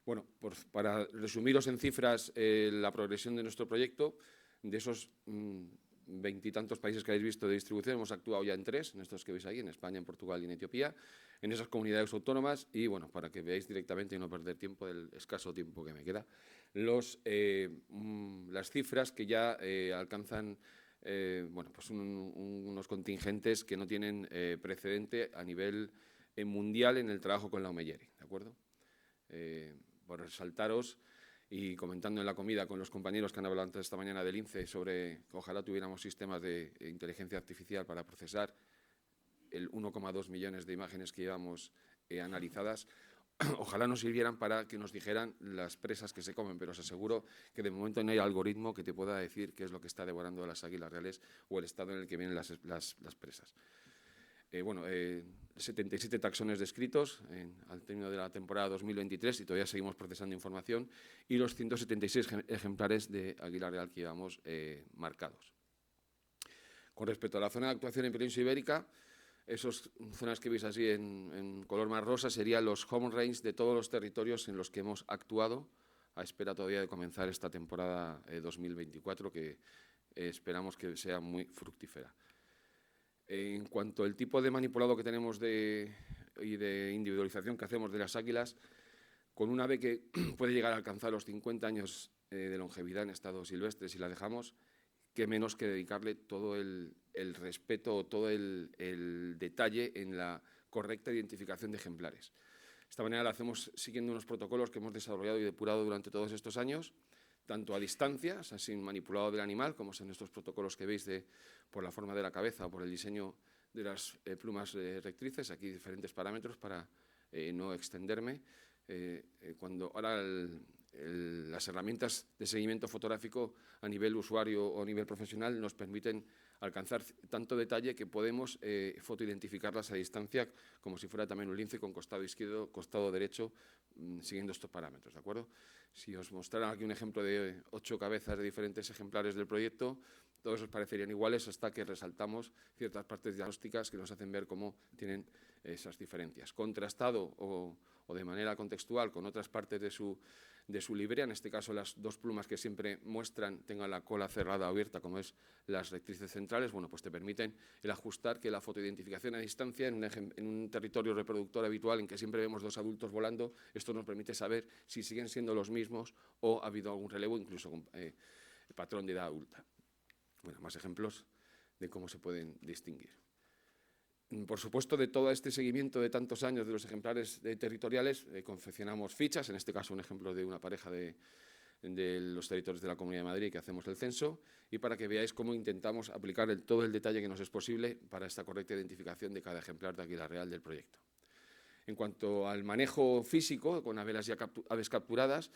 Bueno, para resumiros en cifras la progresión de nuestro proyecto, de esos 20 y tantos países que habéis visto de distribución, hemos actuado ya en 3, en estos que veis ahí, en España, en Portugal y en Etiopía, en esas comunidades autónomas, y bueno, para que veáis directamente y no perder tiempo, del escaso tiempo que me queda, las cifras que ya alcanzan bueno, pues unos contingentes que no tienen precedente a nivel mundial en el trabajo con la Omeyeri, ¿de acuerdo? Por resaltaros, y comentando en la comida con los compañeros que han hablado antes esta mañana del INCE sobre que ojalá tuviéramos sistemas de inteligencia artificial para procesar el 1,2 millones de imágenes que llevamos analizadas, ojalá nos sirvieran para que nos dijeran las presas que se comen, pero os aseguro que de momento no hay algoritmo que te pueda decir qué es lo que está devorando a las águilas reales o el estado en el que vienen las presas. Bueno, 77 taxones descritos al término de la temporada 2023 y todavía seguimos procesando información, y los 176 ejemplares de águila real que llevamos marcados. Con respecto a la zona de actuación en península ibérica, esas zonas que veis así en color más rosa serían los home range de todos los territorios en los que hemos actuado, a espera todavía de comenzar esta temporada 2024, que esperamos que sea muy fructífera. En cuanto al tipo de manipulado que tenemos y de individualización que hacemos de las águilas, con un ave que puede llegar a alcanzar los 50 años de longevidad en estado silvestre, si la dejamos, qué menos que dedicarle todo el respeto o todo el detalle en la correcta identificación de ejemplares. De esta manera lo hacemos siguiendo unos protocolos que hemos desarrollado y depurado durante todos estos años, tanto a distancia, o sea, sin manipulado del animal, como son estos protocolos que veis por la forma de la cabeza o por el diseño de las plumas rectrices, aquí diferentes parámetros para no extenderme. Ahora las herramientas de seguimiento fotográfico a nivel usuario o a nivel profesional nos permiten alcanzar tanto detalle que podemos fotoidentificarlas a distancia como si fuera también un lince con costado izquierdo, costado derecho, siguiendo estos parámetros, ¿de acuerdo? Si os mostrara aquí un ejemplo de 8 cabezas de diferentes ejemplares del proyecto, todos os parecerían iguales hasta que resaltamos ciertas partes diagnósticas que nos hacen ver cómo tienen esas diferencias. Contrastado o de manera contextual con otras partes de su librea, en este caso las 2 plumas que siempre muestran tengan la cola cerrada o abierta, como es las rectrices centrales, bueno, pues te permiten el ajustar que la fotoidentificación a distancia en un territorio reproductor habitual en que siempre vemos 2 adultos volando, esto nos permite saber si siguen siendo los mismos o ha habido algún relevo, incluso con patrón de edad adulta. Bueno, más ejemplos de cómo se pueden distinguir. Por supuesto, de todo este seguimiento de tantos años de los ejemplares territoriales, confeccionamos fichas, en este caso un ejemplo de una pareja de los territorios de la Comunidad de Madrid que hacemos el censo, y para que veáis cómo intentamos aplicar todo el detalle que nos es posible para esta correcta identificación de cada ejemplar de águila real del proyecto. En cuanto al manejo físico, con aves capturadas,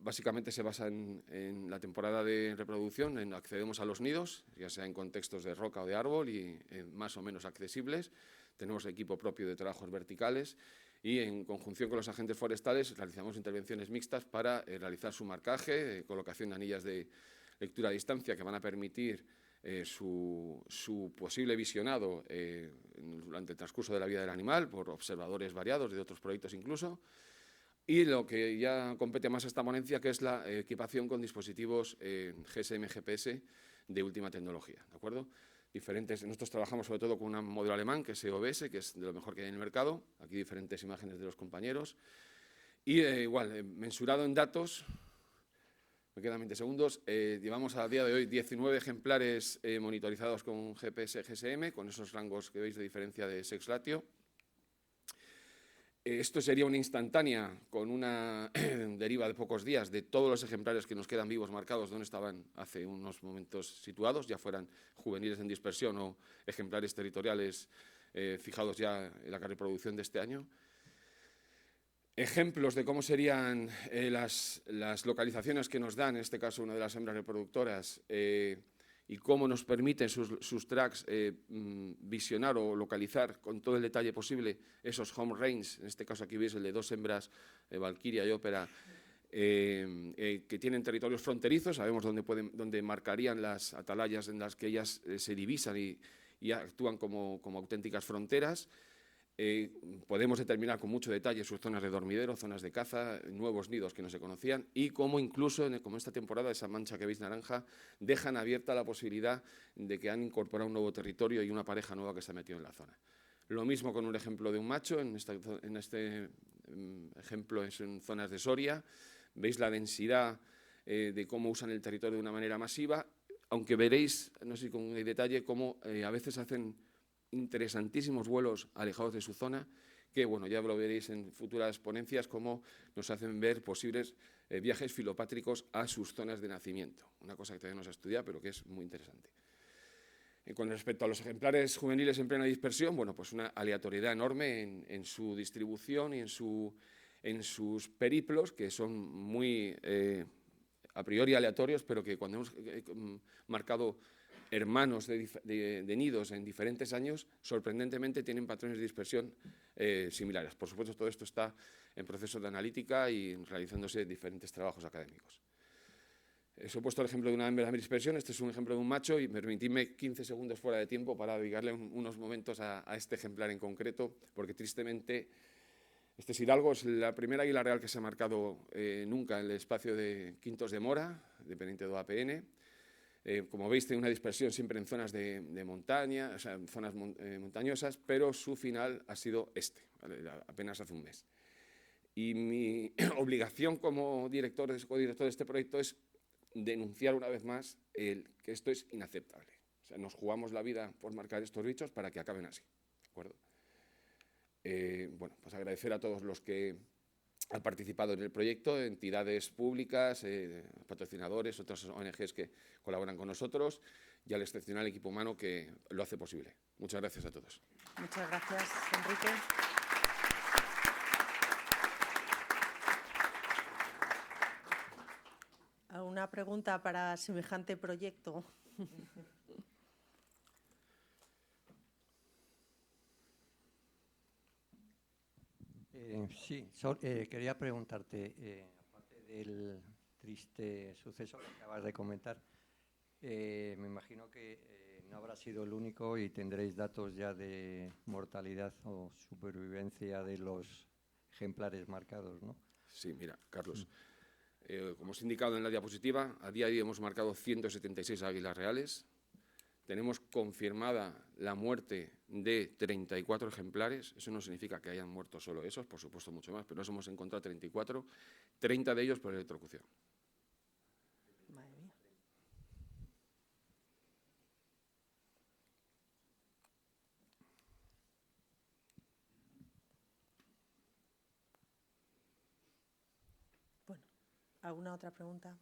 básicamente se basa en la temporada de reproducción, accedemos a los nidos, ya sea en contextos de roca o de árbol y más o menos accesibles. Tenemos equipo propio de trabajos verticales y en conjunción con los agentes forestales realizamos intervenciones mixtas para realizar su marcaje, colocación de anillas de lectura a distancia que van a permitir su posible visionado durante el transcurso de la vida del animal por observadores variados de otros proyectos incluso. y lo que ya compete más a esta ponencia, que es la equipación con dispositivos GSM, GPS de última tecnología, ¿de acuerdo? Nosotros trabajamos sobre todo con un modelo alemán, que es EOBS, que es de lo mejor que hay en el mercado. Aquí diferentes imágenes de los compañeros. Y igual, mensurado en datos, me quedan 20 segundos, llevamos a día de hoy 19 ejemplares monitorizados con GPS GSM, con esos rangos que veis de diferencia de sex ratio. Esto sería una instantánea con una deriva de pocos días de todos los ejemplares que nos quedan vivos marcados donde estaban hace unos momentos situados, ya fueran juveniles en dispersión o ejemplares territoriales fijados ya en la reproducción de este año. Ejemplos de cómo serían las localizaciones que nos dan, en este caso una de las hembras reproductoras, y cómo nos permiten sus tracks visionar o localizar con todo el detalle posible esos home range, en este caso aquí veis el de 2 hembras, Valkyria y Ópera, que tienen territorios fronterizos, sabemos dónde marcarían las atalayas en las que ellas se divisan y actúan como auténticas fronteras. Podemos determinar con mucho detalle sus zonas de dormidero, zonas de caza, nuevos nidos que no se conocían y cómo incluso, como esta temporada, esa mancha que veis naranja, dejan abierta la posibilidad de que han incorporado un nuevo territorio y una pareja nueva que se ha metido en la zona. Lo mismo con un ejemplo de un macho, en este ejemplo es en zonas de Soria, veis la densidad de cómo usan el territorio de una manera masiva, aunque veréis, no sé si con detalle, cómo a veces hacen interesantísimos vuelos alejados de su zona, que bueno, ya lo veréis en futuras ponencias, cómo nos hacen ver posibles viajes filopátricos a sus zonas de nacimiento. Una cosa que todavía no se ha estudiado, pero que es muy interesante. Con respecto a los ejemplares juveniles en plena dispersión, bueno, pues una aleatoriedad enorme en su distribución y en sus periplos, que son muy a priori aleatorios, pero que cuando hemos marcado hermanos de nidos en diferentes años, sorprendentemente tienen patrones de dispersión similares. Por supuesto, todo esto está en proceso de analítica y realizándose diferentes trabajos académicos. Os he puesto el ejemplo de una hembra de dispersión, este es un ejemplo de un macho y permitidme 15 segundos fuera de tiempo para dedicarle unos momentos a este ejemplar en concreto, porque tristemente este es Hidalgo, es la primera águila real que se ha marcado nunca en el espacio de Quintos de Mora, dependiente de APN. Como veis, tiene una dispersión siempre en zonas de montaña, o sea, en zonas montañosas, pero su final ha sido ¿vale? Apenas hace un mes. Y mi obligación como codirector de este proyecto es denunciar una vez más que esto es inaceptable. O sea, nos jugamos la vida por marcar estos bichos para que acaben así, ¿de acuerdo? Bueno, pues agradecer a todos los que han participado en el proyecto, entidades públicas, patrocinadores, otras ONGs que colaboran con nosotros y al excepcional equipo humano que lo hace posible. Muchas gracias a todos. Muchas gracias, Enrique. ¿Alguna pregunta para semejante proyecto? Sí, quería preguntarte, aparte del triste suceso que acabas de comentar, me imagino que no habrá sido el único y tendréis datos ya de mortalidad o supervivencia de los ejemplares marcados, ¿no? Sí, mira, Carlos, como os he indicado en la diapositiva, a día de hoy hemos marcado 176 águilas reales. Tenemos confirmada la muerte de 34 ejemplares. Eso no significa que hayan muerto solo esos, por supuesto mucho más, pero nos hemos encontrado 34, 30 de ellos por electrocución. Madre mía. Bueno, ¿alguna otra pregunta?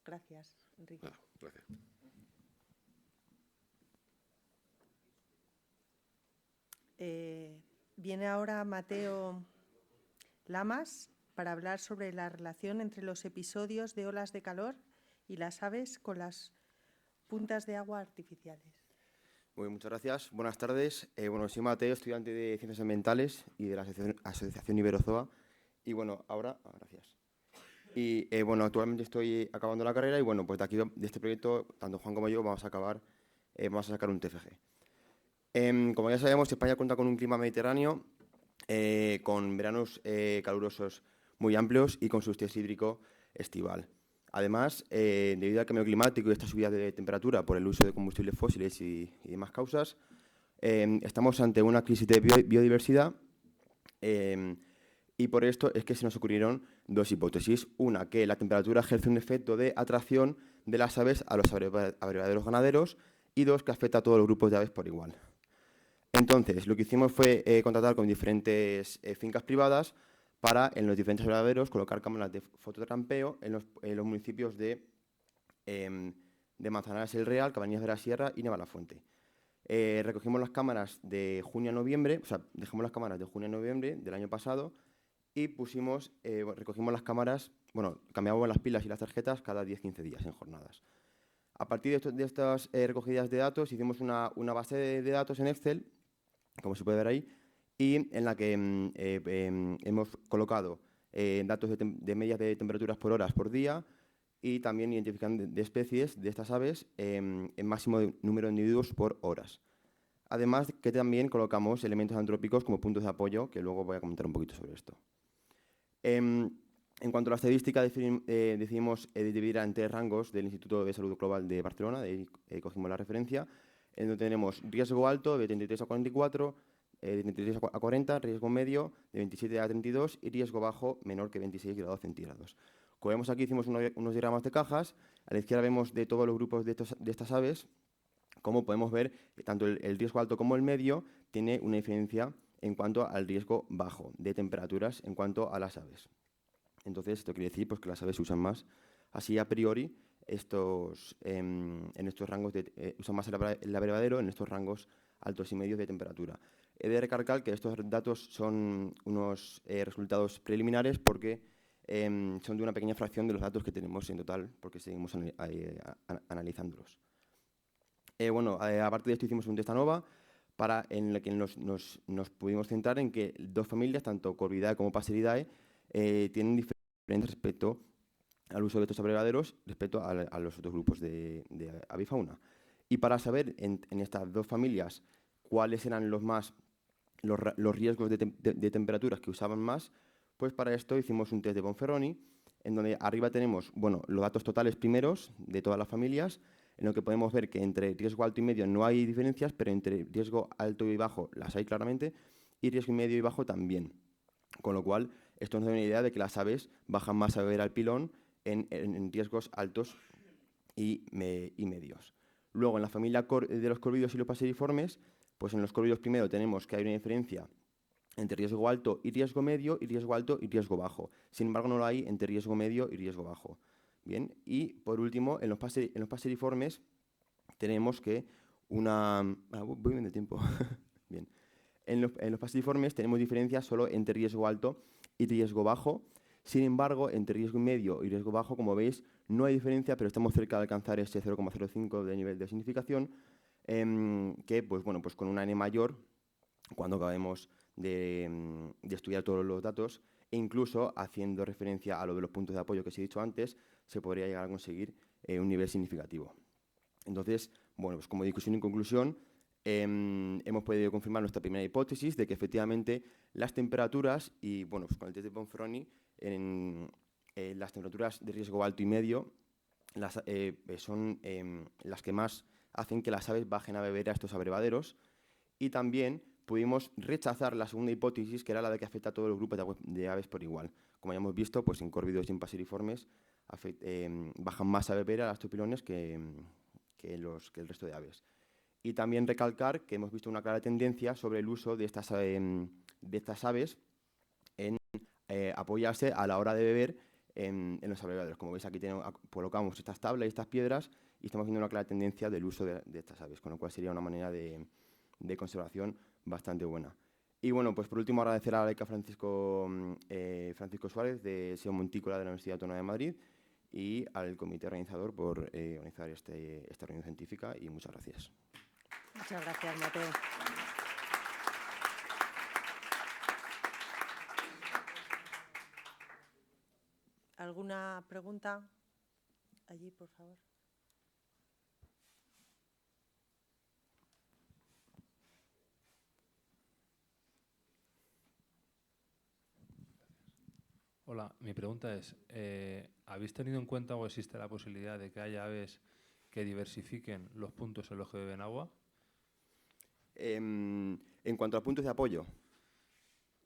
Gracias, Enrique. Gracias. Viene ahora Mateo Lamas para hablar sobre la relación entre los episodios de olas de calor y las aves con las puntas de agua artificiales. Muy bien, muchas gracias. Buenas tardes. Soy Mateo, estudiante de Ciencias Ambientales y de la Asociación Iberozoa. Y gracias. Y actualmente estoy acabando la carrera y pues de aquí, de este proyecto, tanto Juan como yo vamos a sacar un TFG. Como ya sabemos, España cuenta con un clima mediterráneo con veranos calurosos muy amplios y con solsticio hídrico estival. Además, debido al cambio climático y esta subida de temperatura por el uso de combustibles fósiles y demás causas, estamos ante una crisis de biodiversidad y por esto es que se nos ocurrieron dos hipótesis. Una, que la temperatura ejerce un efecto de atracción de las aves a los abrevaderos ganaderos, y dos, que afecta a todos los grupos de aves por igual. Entonces, lo que hicimos fue contratar con diferentes fincas privadas para, en los diferentes abrevaderos, colocar cámaras de fototrampeo en los municipios de Manzanares el Real, Cabanillas de la Sierra y Navalafuente. Recogimos las cámaras de junio a noviembre, o sea, dejamos las cámaras de junio a noviembre del año pasado y recogimos las cámaras, bueno, cambiamos las pilas y las tarjetas cada 10-15 días en jornadas. A partir de estas recogidas de datos, hicimos una base de datos en Excel, como se puede ver ahí, y en la que hemos colocado datos de medias de temperaturas por horas por día y también identificación de especies de estas aves en máximo número de individuos por horas. Además que también colocamos elementos antrópicos como puntos de apoyo, que luego voy a comentar un poquito sobre esto. En cuanto a la estadística, decidimos dividirla en 3 rangos del Instituto de Salud Global de Barcelona, de ahí cogimos la referencia, en donde tenemos riesgo alto de 33 a 44, de 33 a 40, riesgo medio de 27 a 32 y riesgo bajo menor que 26 grados centígrados. Como vemos aquí, hicimos unos diagramas de cajas. A la izquierda vemos de todos los grupos de estas aves, como podemos ver, tanto el riesgo alto como el medio tiene una diferencia en cuanto al riesgo bajo de temperaturas en cuanto a las aves. Entonces, esto quiere decir pues, que las aves usan más, así a priori, en estos rangos usan más el abrevadero en estos rangos altos y medios de temperatura. He de recalcar que estos datos son unos resultados preliminares porque son de una pequeña fracción de los datos que tenemos en total, porque seguimos analizándolos. Aparte de esto, hicimos un test ANOVA en el que nos pudimos centrar en que 2 familias, tanto Corvidae como Passeridae, tienen diferentes respecto al uso de estos abrevaderos respecto a los otros grupos de avifauna. Y para saber en estas 2 familias cuáles eran los riesgos de temperaturas que usaban más, pues para esto hicimos un test de Bonferroni, en donde arriba tenemos los datos totales primeros de todas las familias, en lo que podemos ver que entre riesgo alto y medio no hay diferencias, pero entre riesgo alto y bajo las hay claramente, y riesgo medio y bajo también. Con lo cual, esto nos da una idea de que las aves bajan más a beber al pilón en riesgos altos y medios. Luego, en la familia de los corvidos y los paseriformes, pues en los corvidos primero tenemos que hay una diferencia entre riesgo alto y riesgo medio y riesgo alto y riesgo bajo. Sin embargo, no lo hay entre riesgo medio y riesgo bajo. Bien, y por último, en los paseriformes tenemos que voy bien de tiempo. Bien. En los paseriformes tenemos diferencias solo entre riesgo alto y riesgo bajo. Sin embargo, entre riesgo medio y riesgo bajo, como veis, no hay diferencia, pero estamos cerca de alcanzar ese 0,05 de nivel de significación, que pues con una N mayor, cuando acabemos de estudiar todos los datos, e incluso haciendo referencia a lo de los puntos de apoyo que os he dicho antes, se podría llegar a conseguir un nivel significativo. Entonces, pues como discusión y conclusión, hemos podido confirmar nuestra primera hipótesis de que efectivamente las temperaturas, y pues con el test de Bonferroni, las temperaturas de riesgo alto y medio son las que más hacen que las aves bajen a beber a estos abrevaderos, y también pudimos rechazar la segunda hipótesis, que era la de que afecta a todos los grupos de aves por igual. Como ya hemos visto, pues en córvidos y en paseriformes bajan más a beber a las topilones que el resto de aves. Y también recalcar que hemos visto una clara tendencia sobre el uso de estas aves en apoyarse a la hora de beber en los abrevaderos. Como veis, aquí colocamos estas tablas y estas piedras y estamos viendo una clara tendencia del uso de estas aves, con lo cual sería una manera de conservación bastante buena. Y pues por último agradecer a la beca Francisco Suárez de SEO Montícola de la Universidad Autónoma de Madrid y al comité organizador por organizar esta reunión científica, y muchas gracias. Muchas gracias, Mateo. ¿Alguna pregunta? Allí, por favor. Hola, mi pregunta es, ¿habéis tenido en cuenta o existe la posibilidad de que haya aves que diversifiquen los puntos en los que beben agua? En cuanto a puntos de apoyo,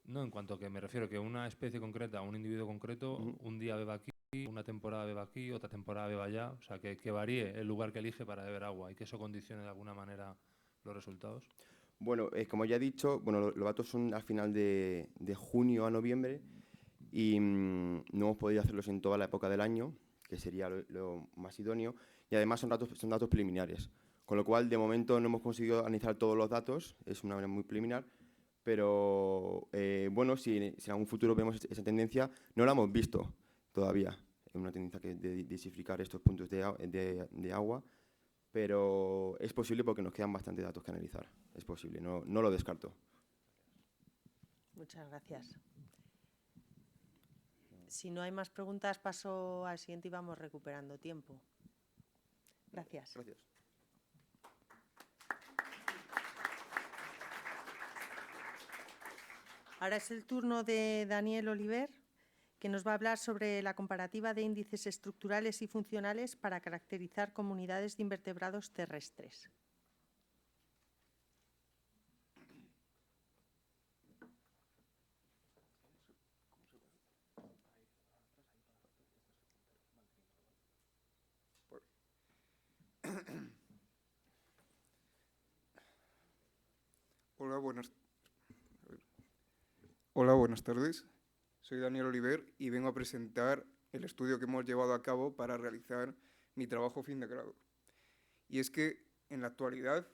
No, en cuanto a que me refiero que una especie concreta, un individuo concreto, un día beba aquí, una temporada beba aquí, otra temporada beba allá, o sea, que varíe el lugar que elige para beber agua y que eso condicione de alguna manera los resultados. bueno, como ya he dicho, bueno, los datos son al final de junio a noviembre y no hemos podido hacerlos en toda la época del año, que sería lo más idóneo, y además son datos preliminares, con lo cual de momento no hemos conseguido analizar todos los datos, es una manera muy preliminar, pero bueno, si en algún futuro vemos esa tendencia, no la hemos visto todavía, es una tendencia de diversificar estos puntos de agua, pero es posible porque nos quedan bastantes datos que analizar, es posible, no lo descarto. Muchas gracias. Si no hay más preguntas, paso al siguiente y vamos recuperando tiempo. Gracias. Gracias. Ahora es el turno de Daniel Oliver, que nos va a hablar sobre la comparativa de índices estructurales y funcionales para caracterizar comunidades de invertebrados terrestres. Hola, buenas tardes. Soy Daniel Oliver y vengo a presentar el estudio que hemos llevado a cabo para realizar mi trabajo fin de grado. Y es que, en la actualidad,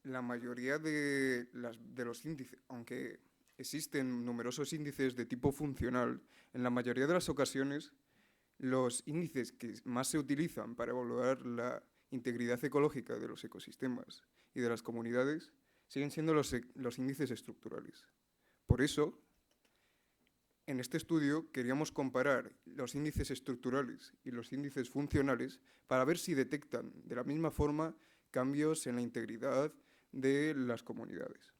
la mayoría de los índices, aunque existen numerosos índices de tipo funcional, en la mayoría de las ocasiones, los índices que más se utilizan para evaluar la integridad ecológica de los ecosistemas y de las comunidades siguen siendo los índices estructurales. Por eso, en este estudio queríamos comparar los índices estructurales y los índices funcionales para ver si detectan de la misma forma cambios en la integridad de las comunidades.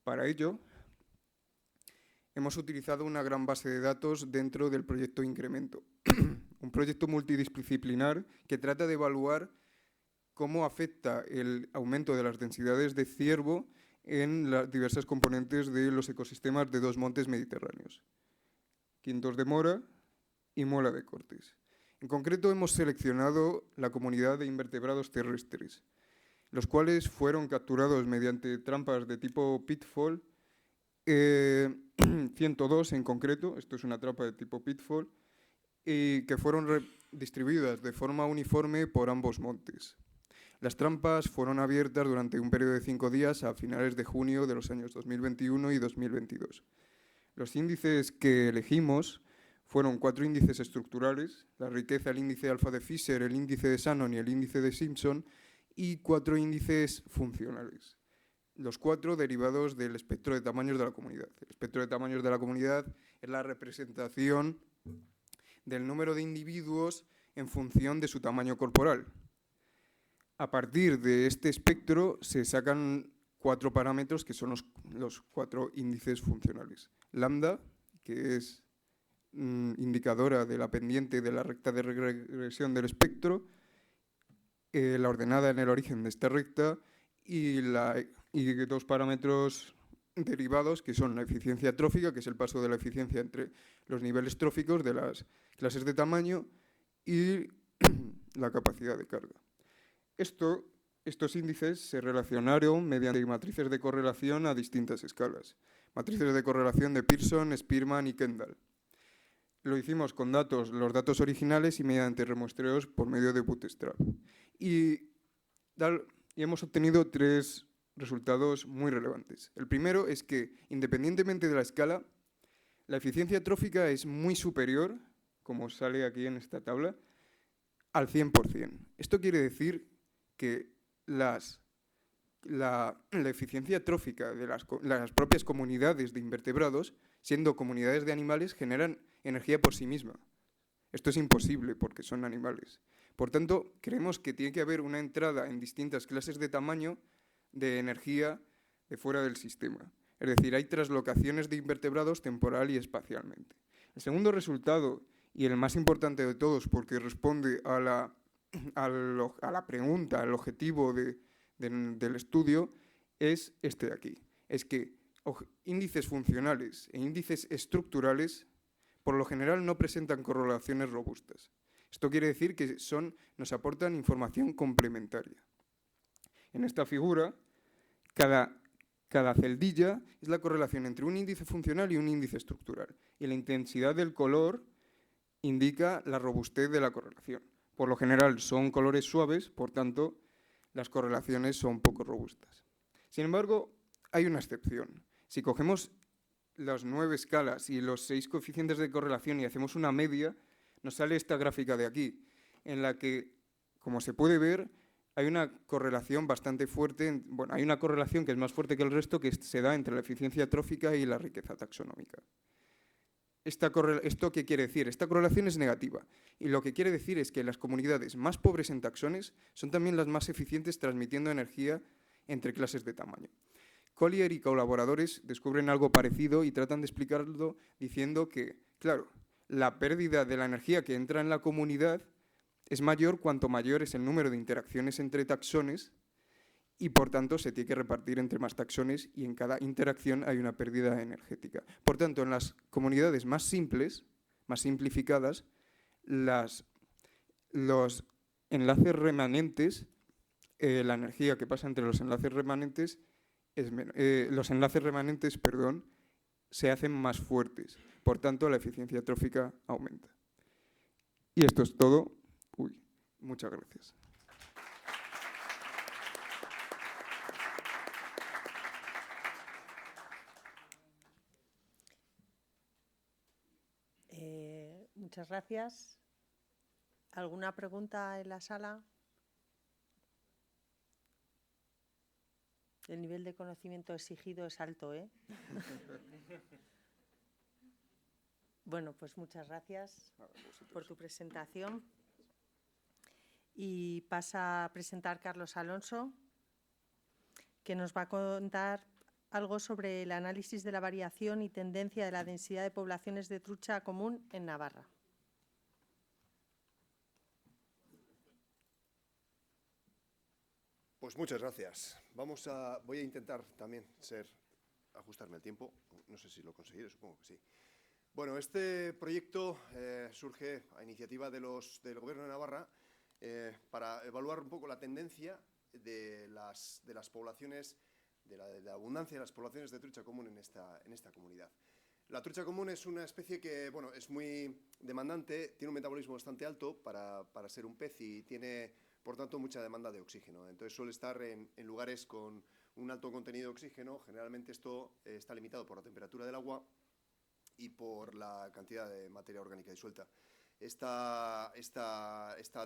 Para ello, hemos utilizado una gran base de datos dentro del proyecto Incremento, un proyecto multidisciplinar que trata de evaluar cómo afecta el aumento de las densidades de ciervo en las diversas componentes de los ecosistemas de dos montes mediterráneos, Quintos de Mora y Mola de Cortes. En concreto, hemos seleccionado la comunidad de invertebrados terrestres, los cuales fueron capturados mediante trampas de tipo Pitfall, 102 en concreto, esto es una trampa de tipo Pitfall, y que fueron distribuidas de forma uniforme por ambos montes. Las trampas fueron abiertas durante un periodo de 5 días a finales de junio de los años 2021 y 2022. Los índices que elegimos fueron 4 índices estructurales, la riqueza, el índice alfa de Fisher, el índice de Shannon y el índice de Simpson, y 4 índices funcionales, los 4 derivados del espectro de tamaños de la comunidad. El espectro de tamaños de la comunidad es la representación del número de individuos en función de su tamaño corporal. A partir de este espectro se sacan 4 parámetros que son los 4 índices funcionales. Lambda, que es indicadora de la pendiente de la recta de regresión del espectro, la ordenada en el origen de esta recta y 2 parámetros derivados que son la eficiencia trófica, que es el paso de la eficiencia entre los niveles tróficos de las clases de tamaño, y la capacidad de carga. Estos índices se relacionaron mediante matrices de correlación a distintas escalas. Matrices de correlación de Pearson, Spearman y Kendall. Lo hicimos con los datos originales y mediante remuestreos por medio de Bootstrap. Y hemos obtenido 3 resultados muy relevantes. El primero es que, independientemente de la escala, la eficiencia trófica es muy superior, como sale aquí en esta tabla, al 100%. Esto quiere decir que la eficiencia trófica de las propias comunidades de invertebrados, siendo comunidades de animales, generan energía por sí misma. Esto es imposible porque son animales. Por tanto, creemos que tiene que haber una entrada en distintas clases de tamaño de energía de fuera del sistema. Es decir, hay traslocaciones de invertebrados temporal y espacialmente. El segundo resultado, y el más importante de todos, porque responde a la pregunta, al objetivo del estudio, es este de aquí. Es que índices funcionales e índices estructurales, por lo general, no presentan correlaciones robustas. Esto quiere decir que nos aportan información complementaria. En esta figura, cada celdilla es la correlación entre un índice funcional y un índice estructural. Y la intensidad del color indica la robustez de la correlación. Por lo general son colores suaves, por tanto, las correlaciones son poco robustas. Sin embargo, hay una excepción. Si cogemos las 9 escalas y los 6 coeficientes de correlación y hacemos una media, nos sale esta gráfica de aquí, en la que, como se puede ver, hay una correlación bastante fuerte, bueno, hay una correlación que es más fuerte que el resto, que se da entre la eficiencia trófica y la riqueza taxonómica. ¿Esto qué quiere decir? Esta correlación es negativa, y lo que quiere decir es que las comunidades más pobres en taxones son también las más eficientes transmitiendo energía entre clases de tamaño. Collier y colaboradores descubren algo parecido y tratan de explicarlo diciendo que, claro, la pérdida de la energía que entra en la comunidad es mayor cuanto mayor es el número de interacciones entre taxones y, por tanto, se tiene que repartir entre más taxones y en cada interacción hay una pérdida energética. Por tanto, en las comunidades más simples, más simplificadas, los enlaces remanentes, la energía que pasa entre los enlaces remanentes, se hacen más fuertes. Por tanto, la eficiencia trófica aumenta. Y esto es todo. Muchas gracias. Muchas gracias. ¿Alguna pregunta en la sala? El nivel de conocimiento exigido es alto, ¿eh? Bueno, pues muchas gracias por tu presentación. Y pasa a presentar Carlos Alonso, que nos va a contar algo sobre el análisis de la variación y tendencia de la densidad de poblaciones de trucha común en Navarra. Pues muchas gracias. Voy a intentar también ajustarme el tiempo. No sé si lo conseguiré, supongo que sí. Bueno, este proyecto surge a iniciativa del Gobierno de Navarra para evaluar un poco la tendencia de las poblaciones, de la abundancia de las poblaciones de trucha común en esta comunidad. La trucha común es una especie que, bueno, es muy demandante, tiene un metabolismo bastante alto para ser un pez y tiene, por tanto, mucha demanda de oxígeno. Entonces suele estar en lugares con un alto contenido de oxígeno. Generalmente esto está limitado por la temperatura del agua y por la cantidad de materia orgánica disuelta. Esta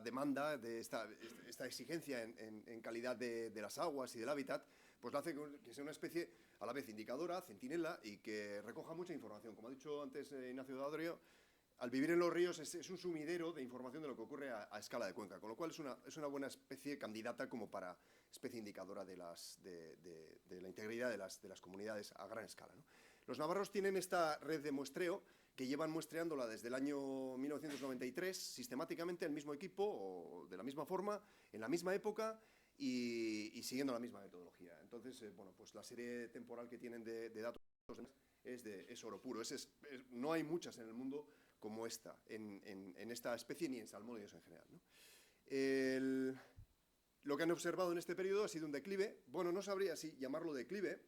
demanda, esta exigencia en calidad de las aguas y del hábitat, pues hace que sea una especie a la vez indicadora, centinela y que recoja mucha información. Como ha dicho antes Ignacio D'Adrio, al vivir en los ríos es un sumidero de información de lo que ocurre a escala de cuenca, con lo cual es una buena especie candidata como para especie indicadora de la integridad de las comunidades a gran escala, ¿no? Los navarros tienen esta red de muestreo que llevan muestreándola desde el año 1993, sistemáticamente el mismo equipo, o de la misma forma, en la misma época y siguiendo la misma metodología. Entonces, bueno, pues la serie temporal que tienen de datos es oro puro. No hay muchas en el mundo como esta, en esta especie ni en salmónidos en general, ¿no? Lo que han observado en este periodo ha sido un declive. Bueno, no sabría si llamarlo declive.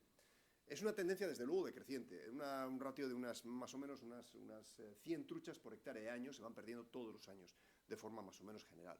Es una tendencia, desde luego, decreciente. Un ratio de más o menos unas 100 truchas por hectárea de año se van perdiendo todos los años, de forma más o menos general.